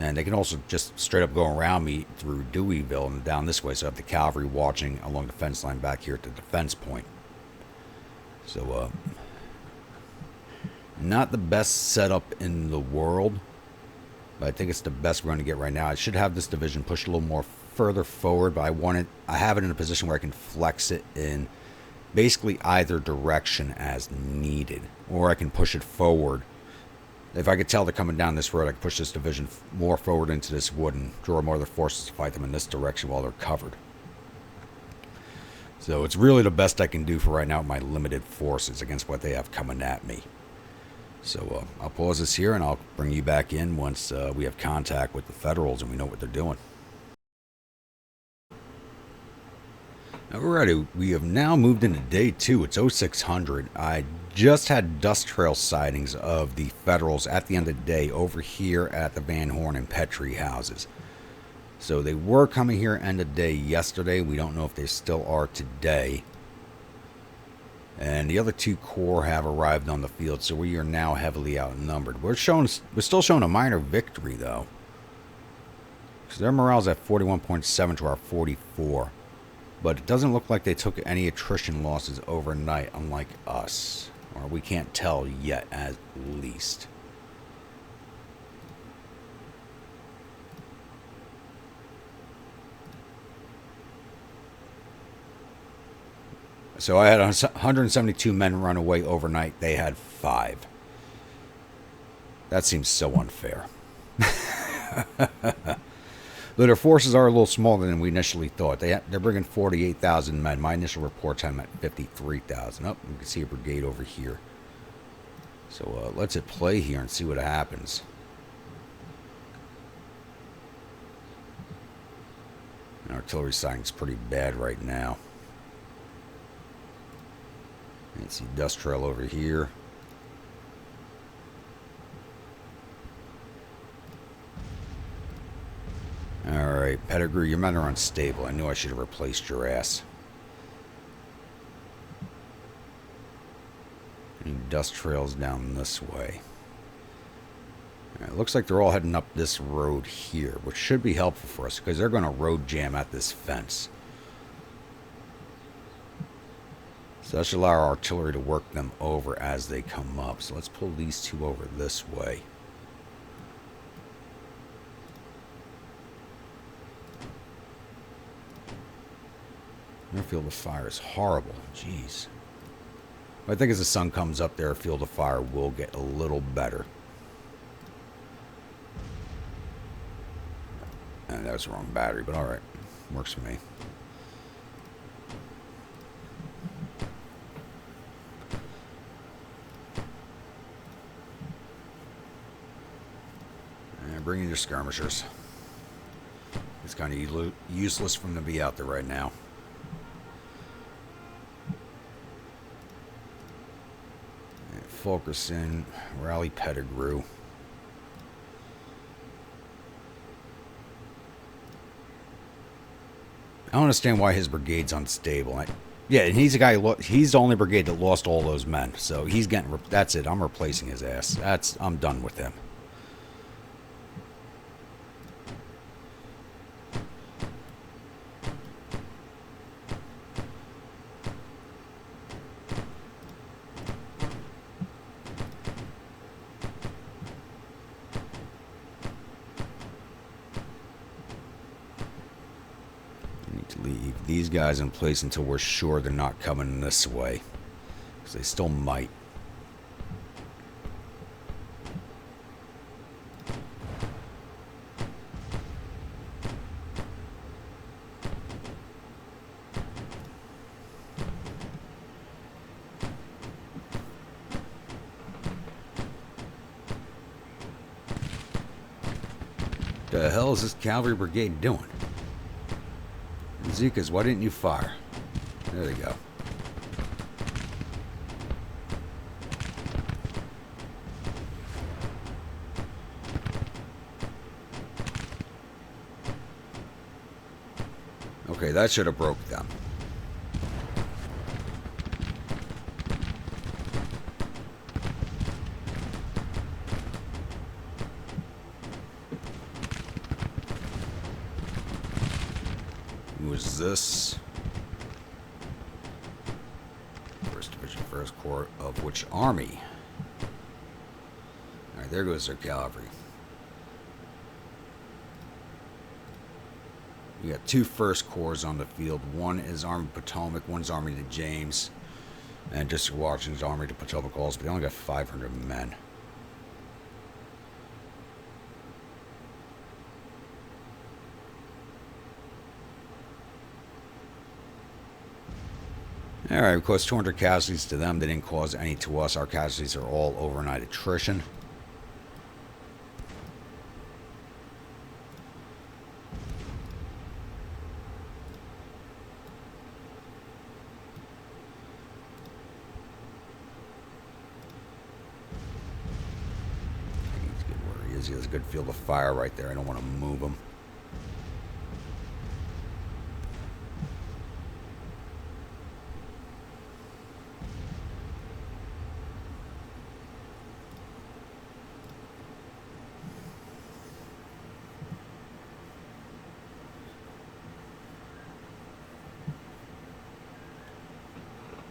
And they can also just straight up go around me through Deweyville and down this way. So I have the cavalry watching along the fence line back here at the defense point. So, not the best setup in the world. But I think it's the best we're going to get right now. I should have this division pushed a little more further forward. But I have it in a position where I can flex it in basically either direction as needed. Or I can push it forward. If I could tell they're coming down this road, I could push this division more forward into this wood and draw more of their forces to fight them in this direction while they're covered. So it's really the best I can do for right now with my limited forces against what they have coming at me. So I'll pause this here and I'll bring you back in once we have contact with the Federals and we know what they're doing. Alrighty, we have now moved into day 2. It's 0600. I just had dust trail sightings of the Federals at the end of the day over here at the Van Horn and Petrie houses. So they were coming here end of day yesterday. We don't know if they still are today. And the other two corps have arrived on the field, so we are now heavily outnumbered. We're still showing a minor victory though, because their morale's at 41.7 to our 44. But it doesn't look like they took any attrition losses overnight, unlike us. Or we can't tell yet, at least. So I had 172 men run away overnight. They had 5. That seems so unfair. Though their forces are a little smaller than we initially thought. They're bringing 48,000 men. My initial report time at 53,000. Oh, you can see a brigade over here. So let's hit play here and see what happens. And artillery sighting's pretty bad right now. You can see dust trail over here. Alright, Pettigrew, your men are unstable. I knew I should have replaced your ass. Any dust trails down this way. It looks like they're all heading up this road here, which should be helpful for us because they're going to road jam at this fence. So that should allow our artillery to work them over as they come up. So let's pull these two over this way. Their field of fire is horrible. Jeez. I think as the sun comes up, their field of fire will get a little better. And that was the wrong battery, but alright. Works for me. And bring in your skirmishers. It's kind of useless for them to be out there right now. Fulkerson, rally Pettigrew. I don't understand why his brigade's unstable. Yeah, and he's a guy. He's the only brigade that lost all those men. So he's getting. That's it. I'm replacing his ass. I'm done with him. To leave these guys in place until we're sure they're not coming this way. Because they still might. The hell is this cavalry brigade doing? Zekas, why didn't you fire? There they go. Okay, that should have broke them. Who is this? First Division, First Corps of which army? Alright, there goes their cavalry. You got two First Corps on the field. One is Army Potomac, one's Army to James, and District Washington's Army to Potomac Falls, but they only got 500 men. Alright, we caused 200 casualties to them. They didn't cause any to us. Our casualties are all overnight attrition. He's good where he is. He has a good field of fire right there. I don't want to move him.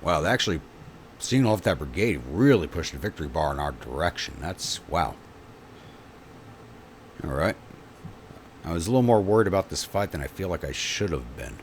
Wow, actually, seeing off that brigade really pushed the victory bar in our direction. That's, wow. Alright. I was a little more worried about this fight than I feel like I should have been.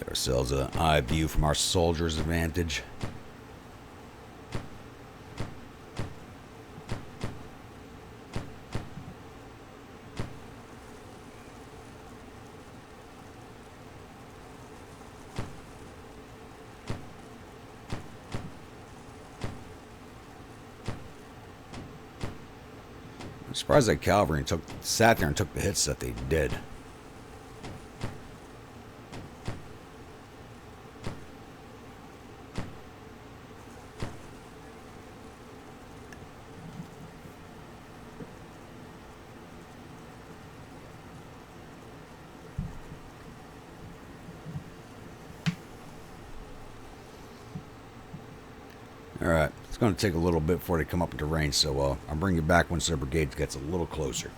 Ourselves an eye view from our soldiers' advantage. I'm surprised that cavalry sat there and took the hits that they did. Alright, it's going to take a little bit before they come up into range, so I'll bring you back once their brigade gets a little closer.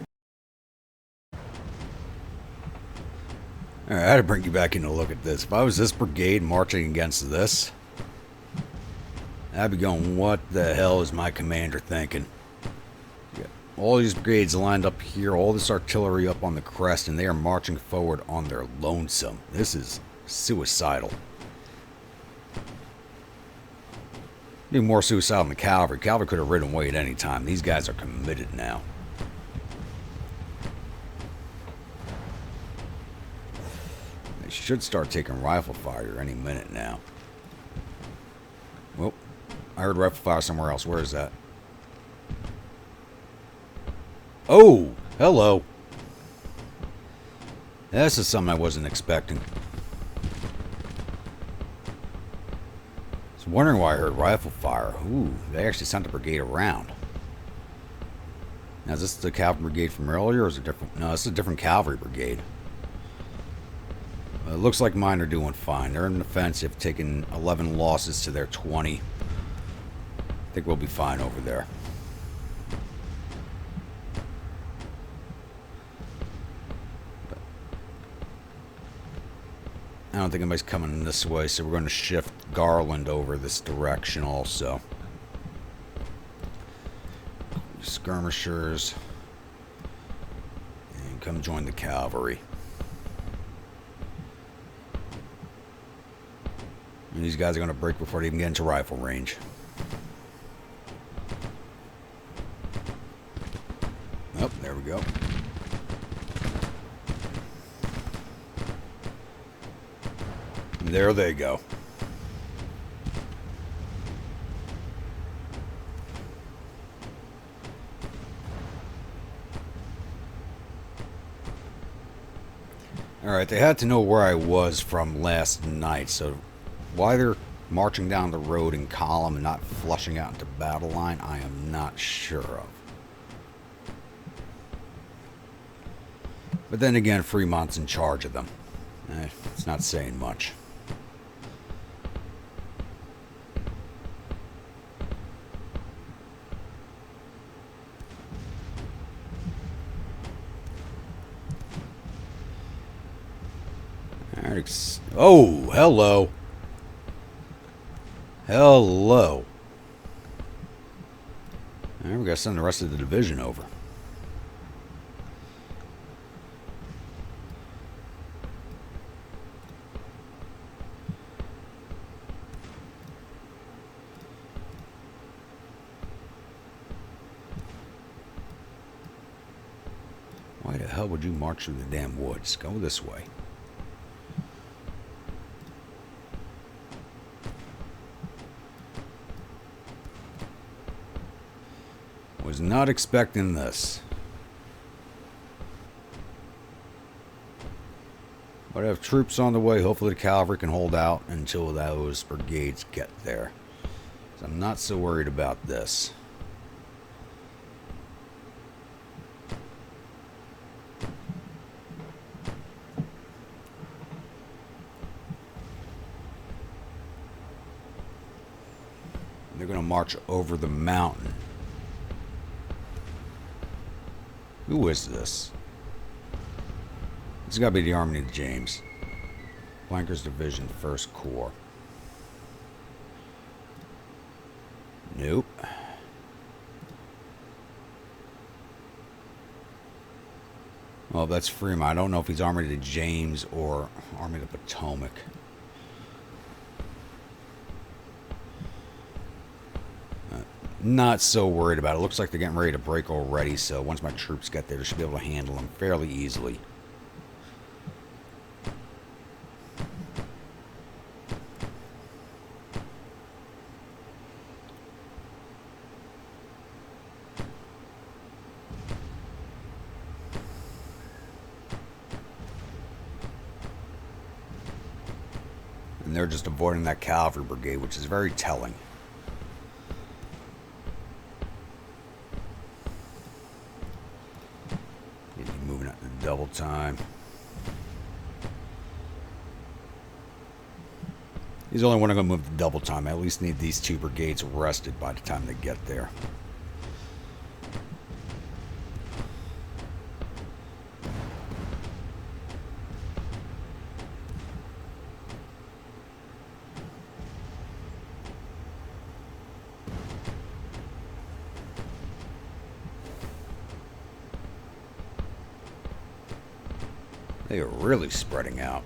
Alright, I had to bring you back in to look at this. If I was this brigade marching against this, I'd be going, what the hell is my commander thinking? Yeah, all these brigades lined up here, all this artillery up on the crest, and they are marching forward on their lonesome. This is suicidal. Be more suicidal than the cavalry. Cavalry could have ridden away at any time. These guys are committed now. They should start taking rifle fire any minute now. Well, I heard rifle fire somewhere else. Where is that? Oh, hello. This is something I wasn't expecting. was wondering why I heard rifle fire. Ooh, they actually sent the brigade around. Now, is this the cavalry brigade from earlier, or is it different? No, it's a different cavalry brigade. It looks like mine are doing fine. They're in the offensive, taking 11 losses to their 20. I think we'll be fine over there. I don't think anybody's coming this way, so we're going to shift Garland over this direction also. Skirmishers. And come join the cavalry. And these guys are going to break before they even get into rifle range. Oh, there we go. And there they go. Alright, they had to know where I was from last night, so why they're marching down the road in column and not flushing out into battle line, I am not sure of. But then again, Fremont's in charge of them. It's not saying much. Oh, hello. Hello. Alright, we gotta send the rest of the division over. Why the hell would you march through the damn woods? Go this way. Was not expecting this. But I have troops on the way. Hopefully the cavalry can hold out until those brigades get there. So I'm not so worried about this. They're going to march over the mountain. Who is this? This has got to be the Army of James. Flankers Division, 1st Corps. Nope. Well, that's Fremont. I don't know if he's Army of the James or Army of the Potomac. Not so worried about it. Looks like they're getting ready to break already, so once my troops get there, they should be able to handle them fairly easily. And they're just avoiding that cavalry brigade, which is very telling. Double time. He's the only one I'm going to move to double time. I at least need these 2 brigades rested by the time they get there. They are really spreading out.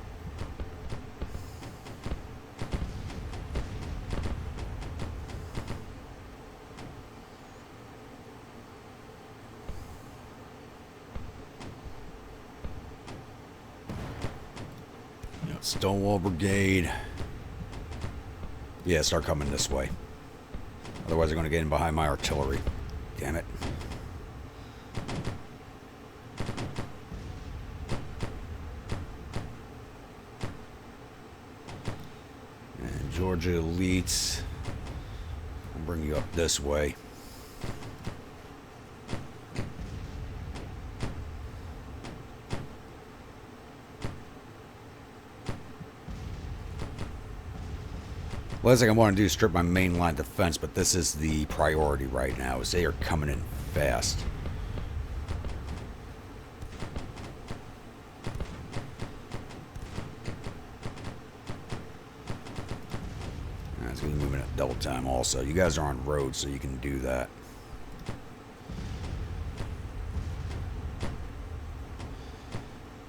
Stonewall Brigade. Yeah, start coming this way. Otherwise, they're going to get in behind my artillery. Damn it. Georgia elites. I'll bring you up this way. Last thing I want to do is strip my main line defense, but this is the priority right now, as they are coming in fast. It's going to be moving at double time also. You guys are on road, so you can do that.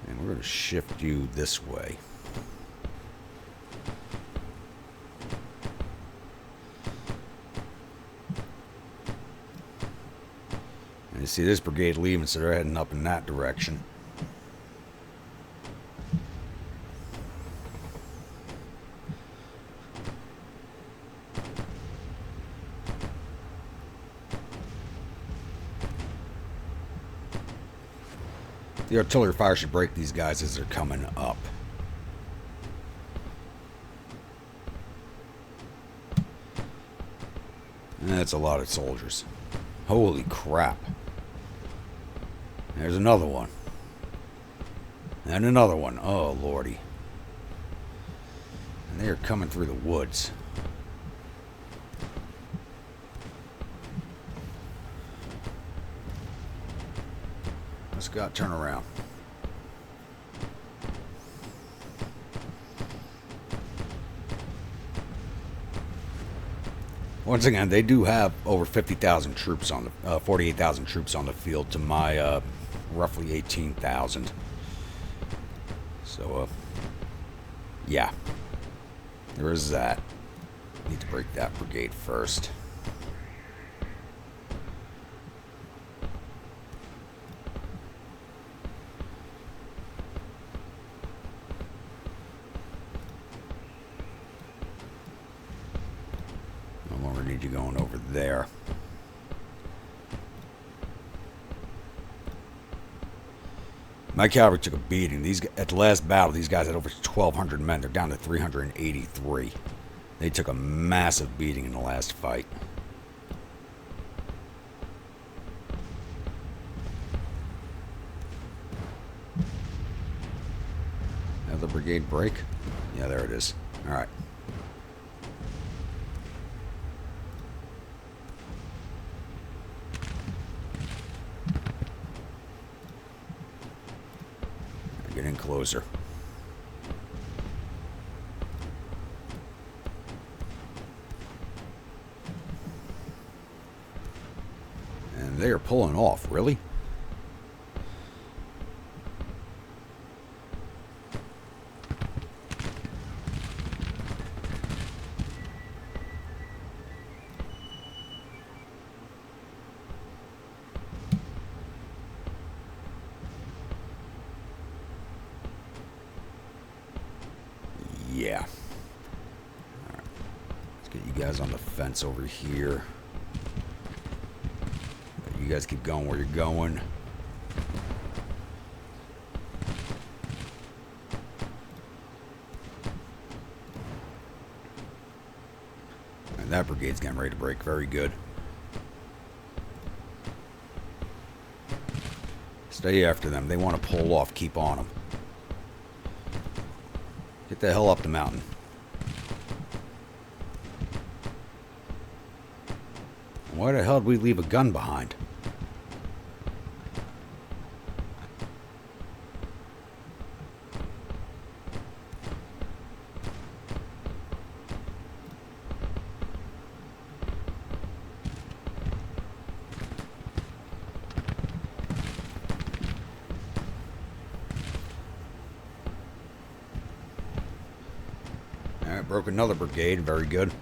And we're going to shift you this way. And you see this brigade leaving, so they're heading up in that direction. The artillery fire should break these guys as they're coming up. And that's a lot of soldiers. Holy crap. There's another one. And another one. Oh, lordy. And they are coming through the woods. Scott, turn around. Once again, they do have over 50,000 troops on the 48,000 troops on the field to my roughly 18,000. So, yeah, there is that. Need to break that brigade first. Need you going over there. My cavalry took a beating. At the last battle, these guys had over 1,200 men. They're down to 383. They took a massive beating in the last fight. Have the brigade break? Yeah, there it is. All right. Get in closer. And they are pulling off, really? Yeah. Alright. Let's get you guys on the fence over here. You guys keep going where you're going. And that brigade's getting ready to break. Very good. Stay after them. They want to pull off. Keep on them. Get the hell up the mountain. Why the hell did we leave a gun behind? Alright, broke another brigade. Very good.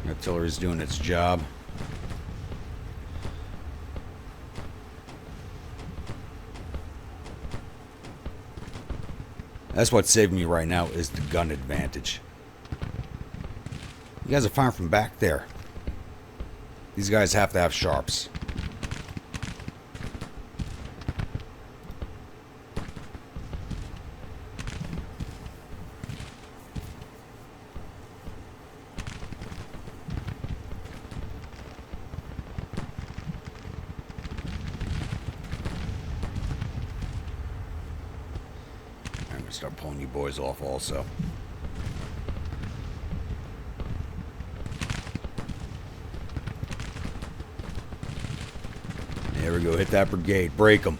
Artillery's doing its job. That's what's saving me right now is the gun advantage. You guys are firing from back there. These guys have to have sharps. Start pulling you boys off also. There we go. Hit that brigade. Break them.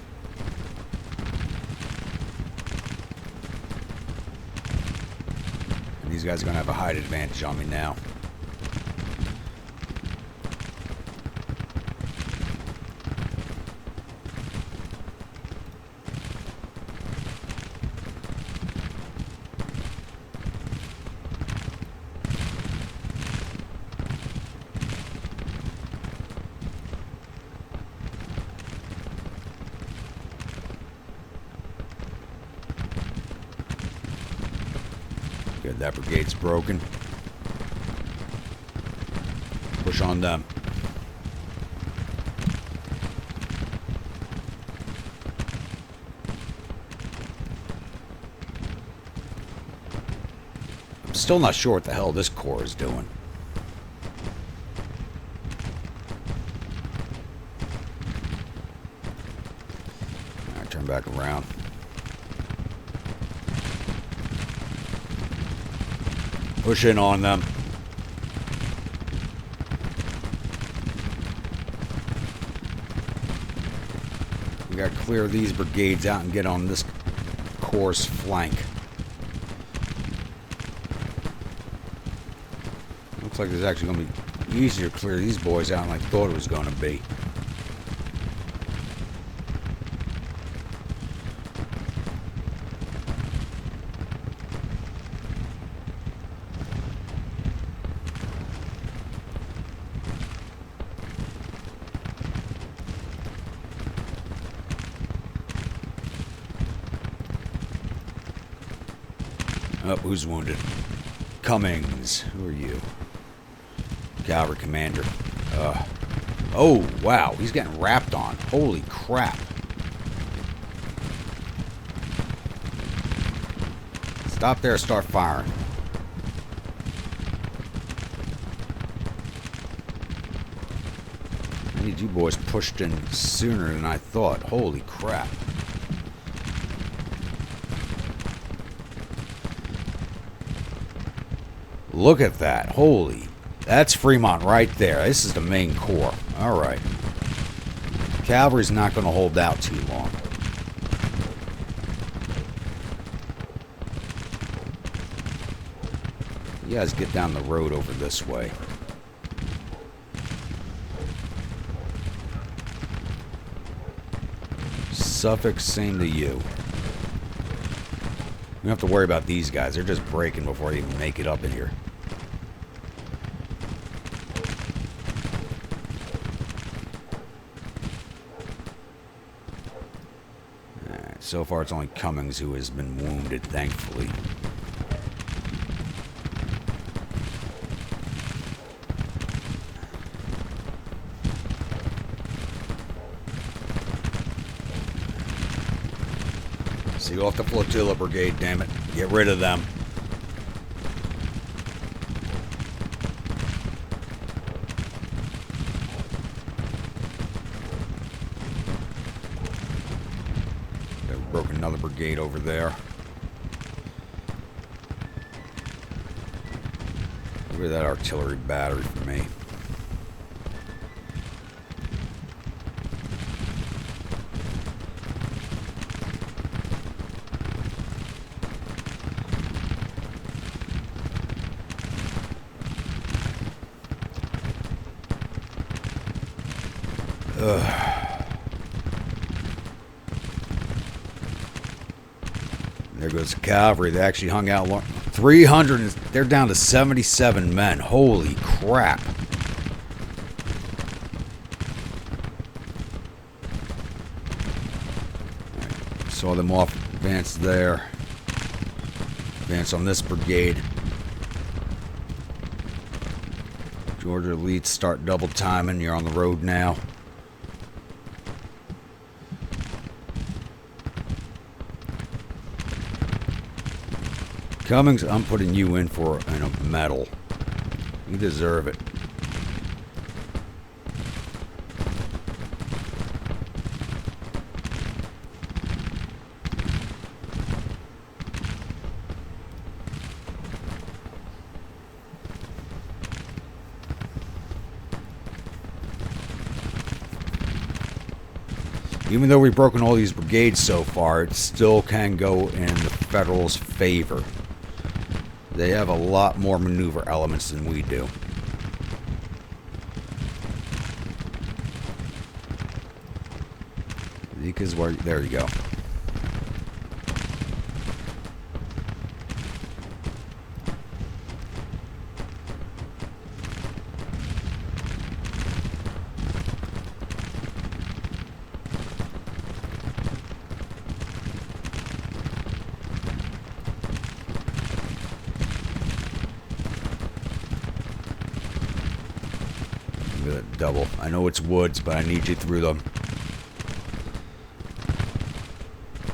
And these guys are going to have a height advantage on me now. Good, that brigade's broken. Push on them. I'm still not sure what the hell this corps is doing. Alright, turn back around. Push in on them. We gotta clear these brigades out and get on this corps' flank. Looks like it's actually gonna be easier to clear these boys out than I thought it was gonna be. Oh, who's wounded? Cummings. Who are you? Cavalry commander. Oh, wow. He's getting wrapped on. Holy crap. Stop there. Start firing. I need you boys pushed in sooner than I thought. Holy crap. Look at that. Holy. That's Fremont right there. This is the main corps. Alright. Cavalry's not going to hold out too long. You guys get down the road over this way. Suffolk, same to you. We don't have to worry about these guys. They're just breaking before they even make it up in here. Alright, so far it's only Cummings who has been wounded, thankfully. Seal off the flotilla brigade, damn it. Get rid of them. Okay, we broke another brigade over there. Look at that artillery battery for me. There goes the cavalry. They actually hung out long. 300. They're down to 77 men. Holy crap. Right, saw them off. Advance there. Advance on this brigade. Georgia elites start double timing. You're on the road now. Cummings, I'm putting you in for a medal. You deserve it. Even though we've broken all these brigades so far, it still can go in the Federals' favor. They have a lot more maneuver elements than we do. Because there you go. Double. I know it's woods, but I need you through them.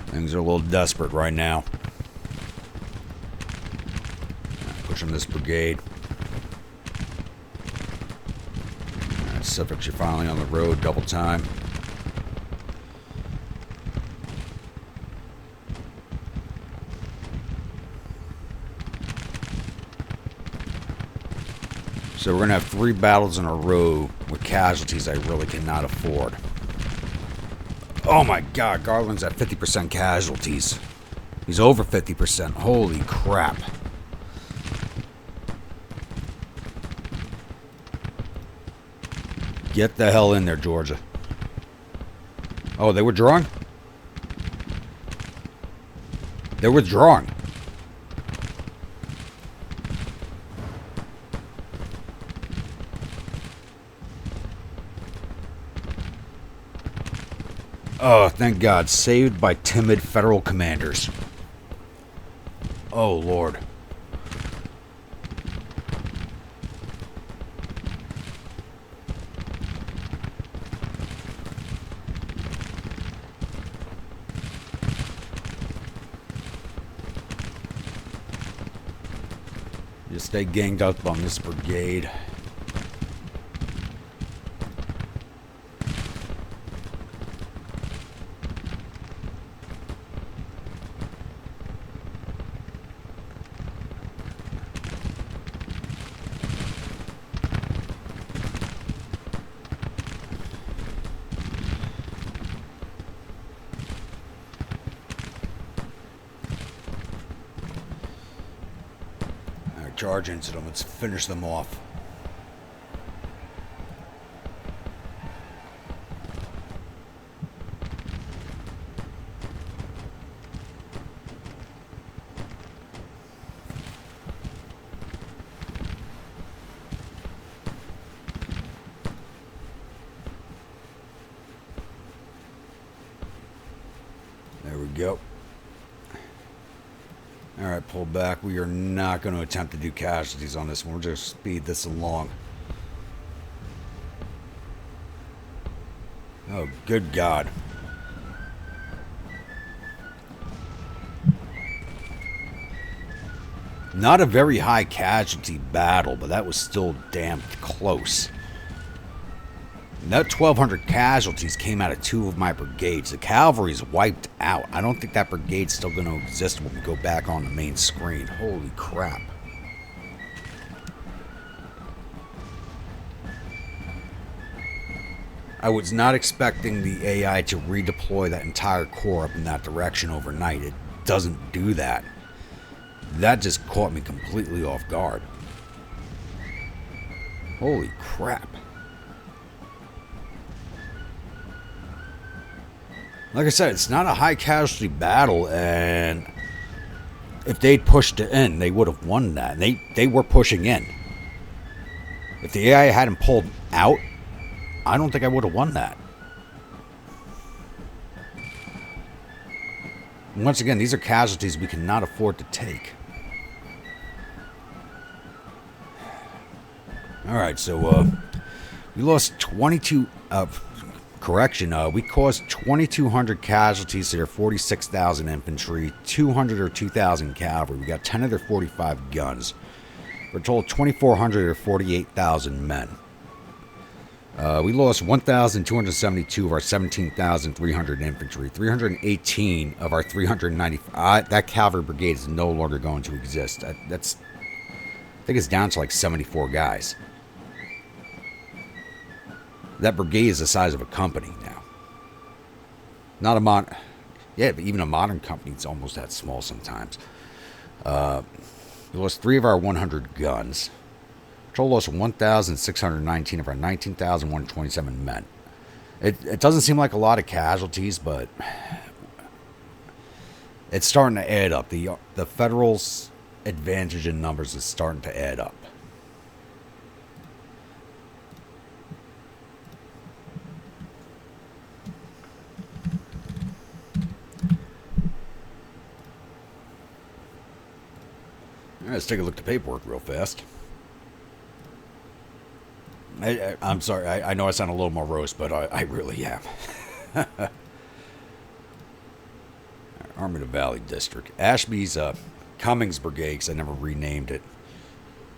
Things are a little desperate right now. Pushing this brigade. Subjects are finally on the road, double time. So we're going to have 3 battles in a row with casualties I really cannot afford. Oh my god, Garland's at 50% casualties. He's over 50%. Holy crap. Get the hell in there, Georgia. Oh, they were drawing? They're withdrawing. Oh, thank God. Saved by timid federal commanders. Oh, Lord. Just stay ganged up on this brigade. Charge into them. Let's finish them off. There we go. Alright, pull back. We are not going to attempt to do casualties on this one. We're just speed this along. Oh, good God. Not a very high casualty battle, but that was still damn close. And that 1,200 casualties came out of 2 of my brigades. The cavalry's wiped out. I don't think that brigade's still going to exist when we go back on the main screen. Holy crap. I was not expecting the AI to redeploy that entire corps up in that direction overnight. It doesn't do that. That just caught me completely off guard. Holy crap. Like I said, it's not a high casualty battle, and if they'd pushed it in, they would have won that. They were pushing in. If the AI hadn't pulled out, I don't think I would have won that. And once again, these are casualties we cannot afford to take. Alright, so we lost 22... we caused 2,200 casualties to their 46,000 infantry, 200 or 2,000 cavalry. We got 10 of their 45 guns. For a total of 2,400 or 48,000 men. We lost 1,272 of our 17,300 infantry, 318 of our 395. That cavalry brigade is no longer going to exist. I think it's down to like 74 guys. That brigade is the size of a company now. Not a mod. Yeah, but even a modern company is almost that small sometimes. We lost 3 of our 100 guns. Patrol lost 1,619 of our 19,127 men. It doesn't seem like a lot of casualties, but it's starting to add up. The Federals' advantage in numbers is starting to add up. Let's take a look at the paperwork real fast. I'm sorry. I know I sound a little morose, but I really am. Army of the Valley District. Ashby's Cummings Brigade, because I never renamed it,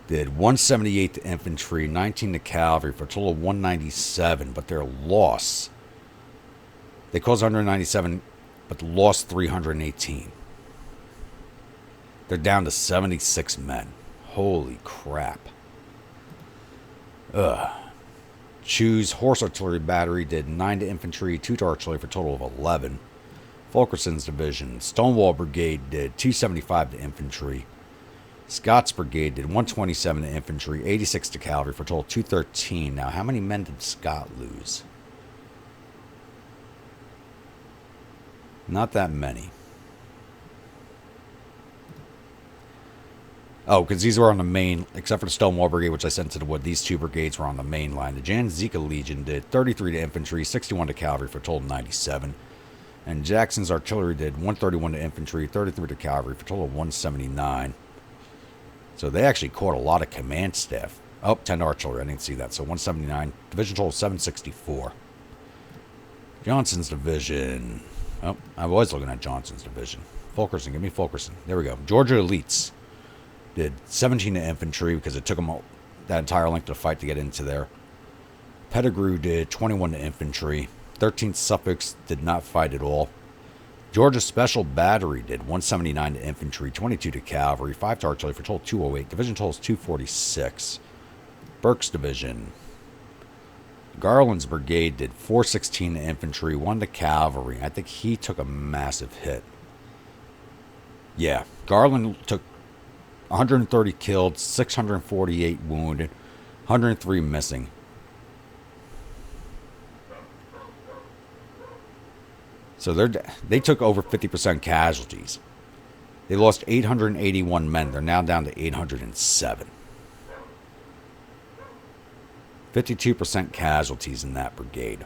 did 178 to infantry, 19 to cavalry for a total of 197, but their loss, they caused 197, but lost 318. They're down to 76 men. Holy crap. Choose Horse Artillery Battery did 9 to infantry, 2 to artillery for a total of 11. Fulkerson's Division. Stonewall Brigade did 275 to infantry. Scott's Brigade did 127 to infantry, 86 to cavalry for a total of 213. Now, how many men did Scott lose? Not that many. Oh, because these were on the main, except for the Stonewall Brigade, which I sent to the wood. These 2 brigades were on the main line. The Janzika Legion did 33 to infantry, 61 to cavalry for a total of 97. And Jackson's Artillery did 131 to infantry, 33 to cavalry for a total of 179. So they actually caught a lot of command staff. Oh, 10 to artillery. I didn't see that. So 179. Division total 764. Johnson's Division. Oh, I was looking at Johnson's Division. Fulkerson. Give me Fulkerson. There we go. Georgia Elites did 17 to infantry because it took them that entire length of the fight to get into there. Pettigrew did 21 to infantry. 13th Suffolk did not fight at all. Georgia Special Battery did 179 to infantry, 22 to cavalry, 5 to artillery for a total of 208. Division total is 246. Burke's Division. Garland's Brigade did 416 to infantry, 1 to cavalry. I think he took a massive hit. Yeah, Garland took 130 killed, 648 wounded, 103 missing. So they took over 50% casualties. They lost 881 men. They're now down to 807. 52% casualties in that brigade.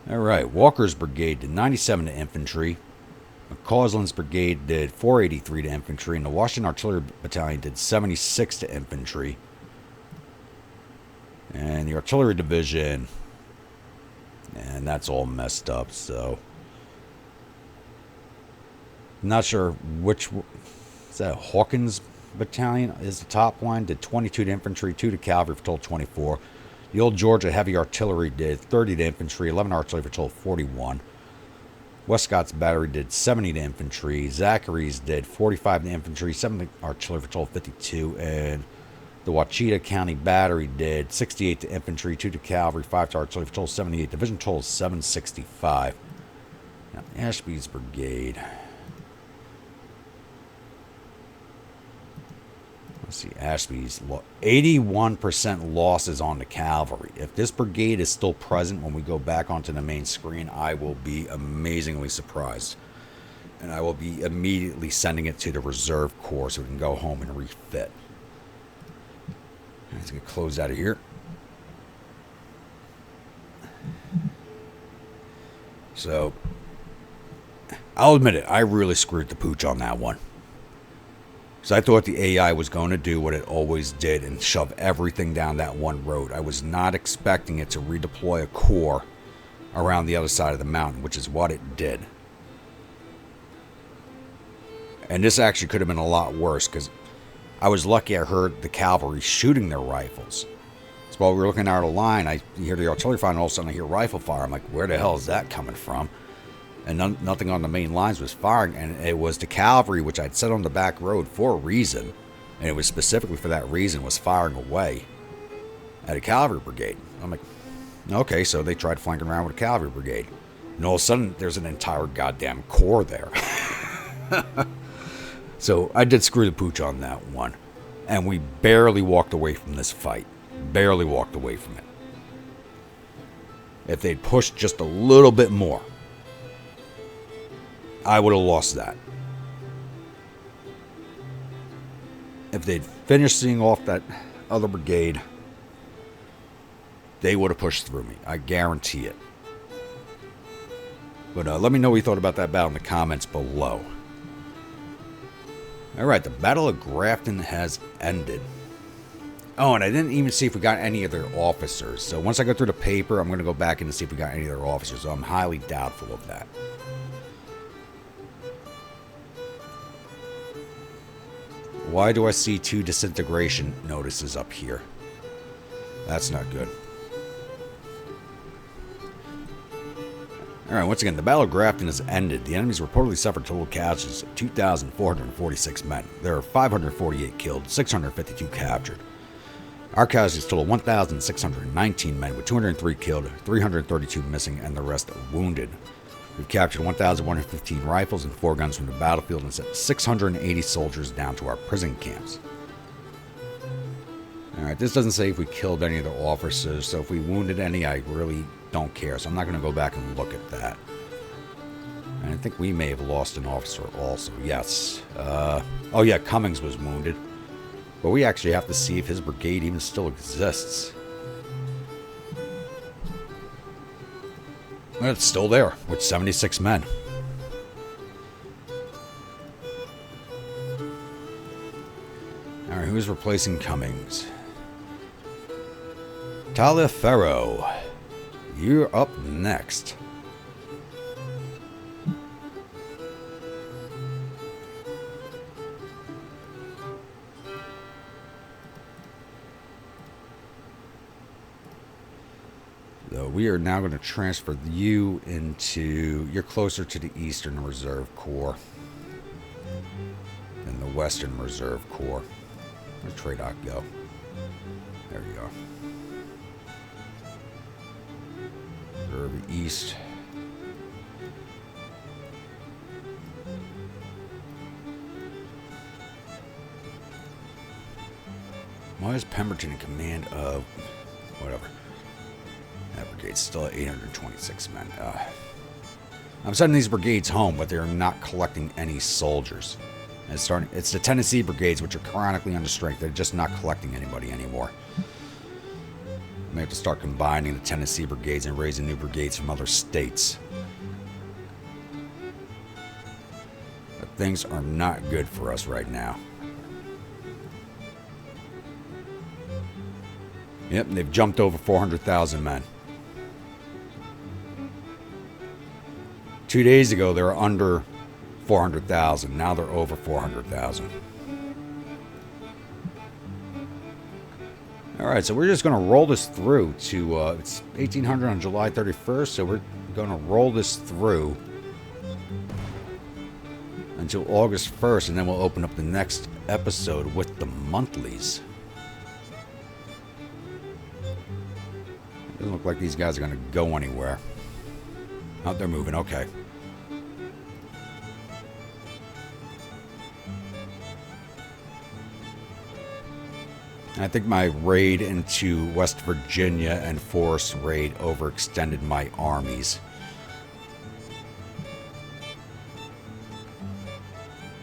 All right, Walker's Brigade did 97 to infantry. McCausland's Brigade did 483 to infantry, and the Washington Artillery Battalion did 76 to infantry. And the Artillery Division, and that's all messed up, so not sure which, is that Hawkins Battalion is the top line, did 22 to infantry, 2 to cavalry for a total of 24. The Old Georgia Heavy Artillery did 30 to infantry, 11 artillery for a total of 41. Westcott's Battery did 70 to infantry. Zachary's did 45 to infantry, 7 to artillery for a total of 52. And the Wachita County Battery did 68 to infantry, 2 to cavalry, 5 to artillery for a total of 78. Division total is 765. Now, Ashby's Brigade. Let's see, Ashby's 81% losses on the cavalry. If this brigade is still present when we go back onto the main screen, I will be amazingly surprised. And I will be immediately sending it to the reserve corps so we can go home and refit. Let's get closed out of here. So, I'll admit it, I really screwed the pooch on that one. So I thought the AI was going to do what it always did and shove everything down that one road. I was not expecting it to redeploy a corps around the other side of the mountain, which is what it did. And this actually could have been a lot worse because I was lucky I heard the cavalry shooting their rifles. So while we were looking at our line, I hear the artillery fire and all of a sudden I hear rifle fire. I'm like, where the hell is that coming from? And nothing on the main lines was firing, and it was the cavalry, which I'd set on the back road for a reason, And it was specifically for that reason, was firing away at a cavalry brigade. I'm like, okay, so they tried flanking around with a cavalry brigade. And all of a sudden, there's an entire goddamn corps there. So I did screw the pooch on that one. And we barely walked away from this fight. Barely walked away from it. If they'd pushed just a little bit more, I would have lost that. If they'd finished seeing off that other brigade, they would have pushed through me. I guarantee it. But let me know what you thought about that battle in the comments below. Alright, the Battle of Grafton has ended. Oh, and I didn't even see if we got any of their officers. So once I go through the paper, I'm going to go back in to see if we got any of their officers. So I'm highly doubtful of that. Why do I see 2 disintegration notices up here? That's not good. Alright, once again, the Battle of Grafton has ended. The enemies reportedly suffered total casualties of 2,446 men. There are 548 killed, 652 captured. Our casualties total 1,619 men, with 203 killed, 332 missing, and the rest wounded. We've captured 1,115 rifles and 4 guns from the battlefield and sent 680 soldiers down to our prison camps. Alright, this doesn't say if we killed any of the officers, so if we wounded any, I really don't care. So I'm not going to go back and look at that. And I think we may have lost an officer also. Yes. Oh yeah, Cummings was wounded. But we actually have to see if his brigade even still exists. Well, it's still there, with 76 men. Alright, who's replacing Cummings? Taliaferro, you're up next. So we are now going to transfer you into... You're closer to the Eastern Reserve Corps than the Western Reserve Corps. Where'd Tradoc go? There you are. Reserve East. Why is Pemberton in command of... Whatever. That brigade's still at 826 men. I'm sending these brigades home, but they're not collecting any soldiers. It's the Tennessee brigades, which are chronically under strength. They're just not collecting anybody anymore. I may have to start combining the Tennessee brigades and raising new brigades from other states. But things are not good for us right now. Yep, they've jumped over 400,000 men. 2 days ago, they were under 400,000. Now they're over 400,000. All right, so we're just going to roll this through to, it's 1800 on July 31st, so we're going to roll this through until August 1st, and then we'll open up the next episode with the monthlies. Doesn't look like these guys are going to go anywhere. Oh, they're moving. Okay. I think my raid into West Virginia and Forrest raid overextended my armies.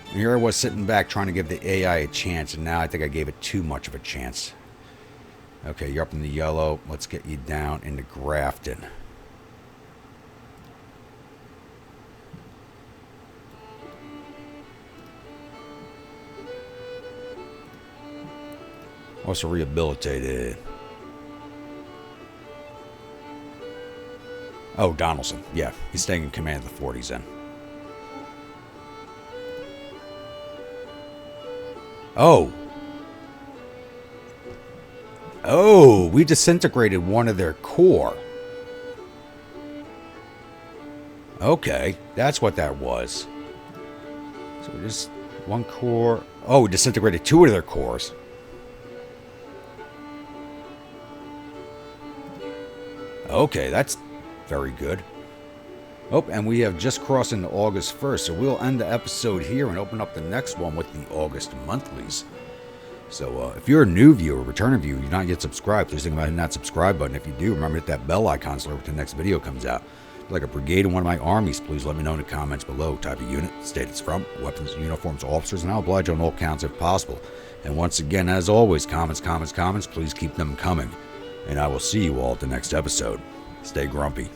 And here I was sitting back trying to give the AI a chance, and now I think I gave it too much of a chance. Okay, you're up in the yellow. Let's get you down into Grafton. Also rehabilitated. Oh, Donaldson. Yeah, he's staying in command of the 40s then. Oh. Oh, we disintegrated one of their corps. Okay, that's what that was. So just one corps Oh, disintegrated 2 of their cores. Okay, that's very good. Oh, and we have just crossed into August 1st, so we'll end the episode here and open up the next one with the August monthlies. So if you're a new viewer, returning viewer, you're not yet subscribed, please think about hitting that subscribe button. If you do, remember to hit that bell icon so when the next video comes out. If you'd like a brigade in one of my armies, please let me know in the comments below. Type of unit, state it's from, weapons, uniforms, officers, and I'll oblige on all counts if possible. And once again, as always, comments, please keep them coming. And I will see you all at the next episode. Stay grumpy.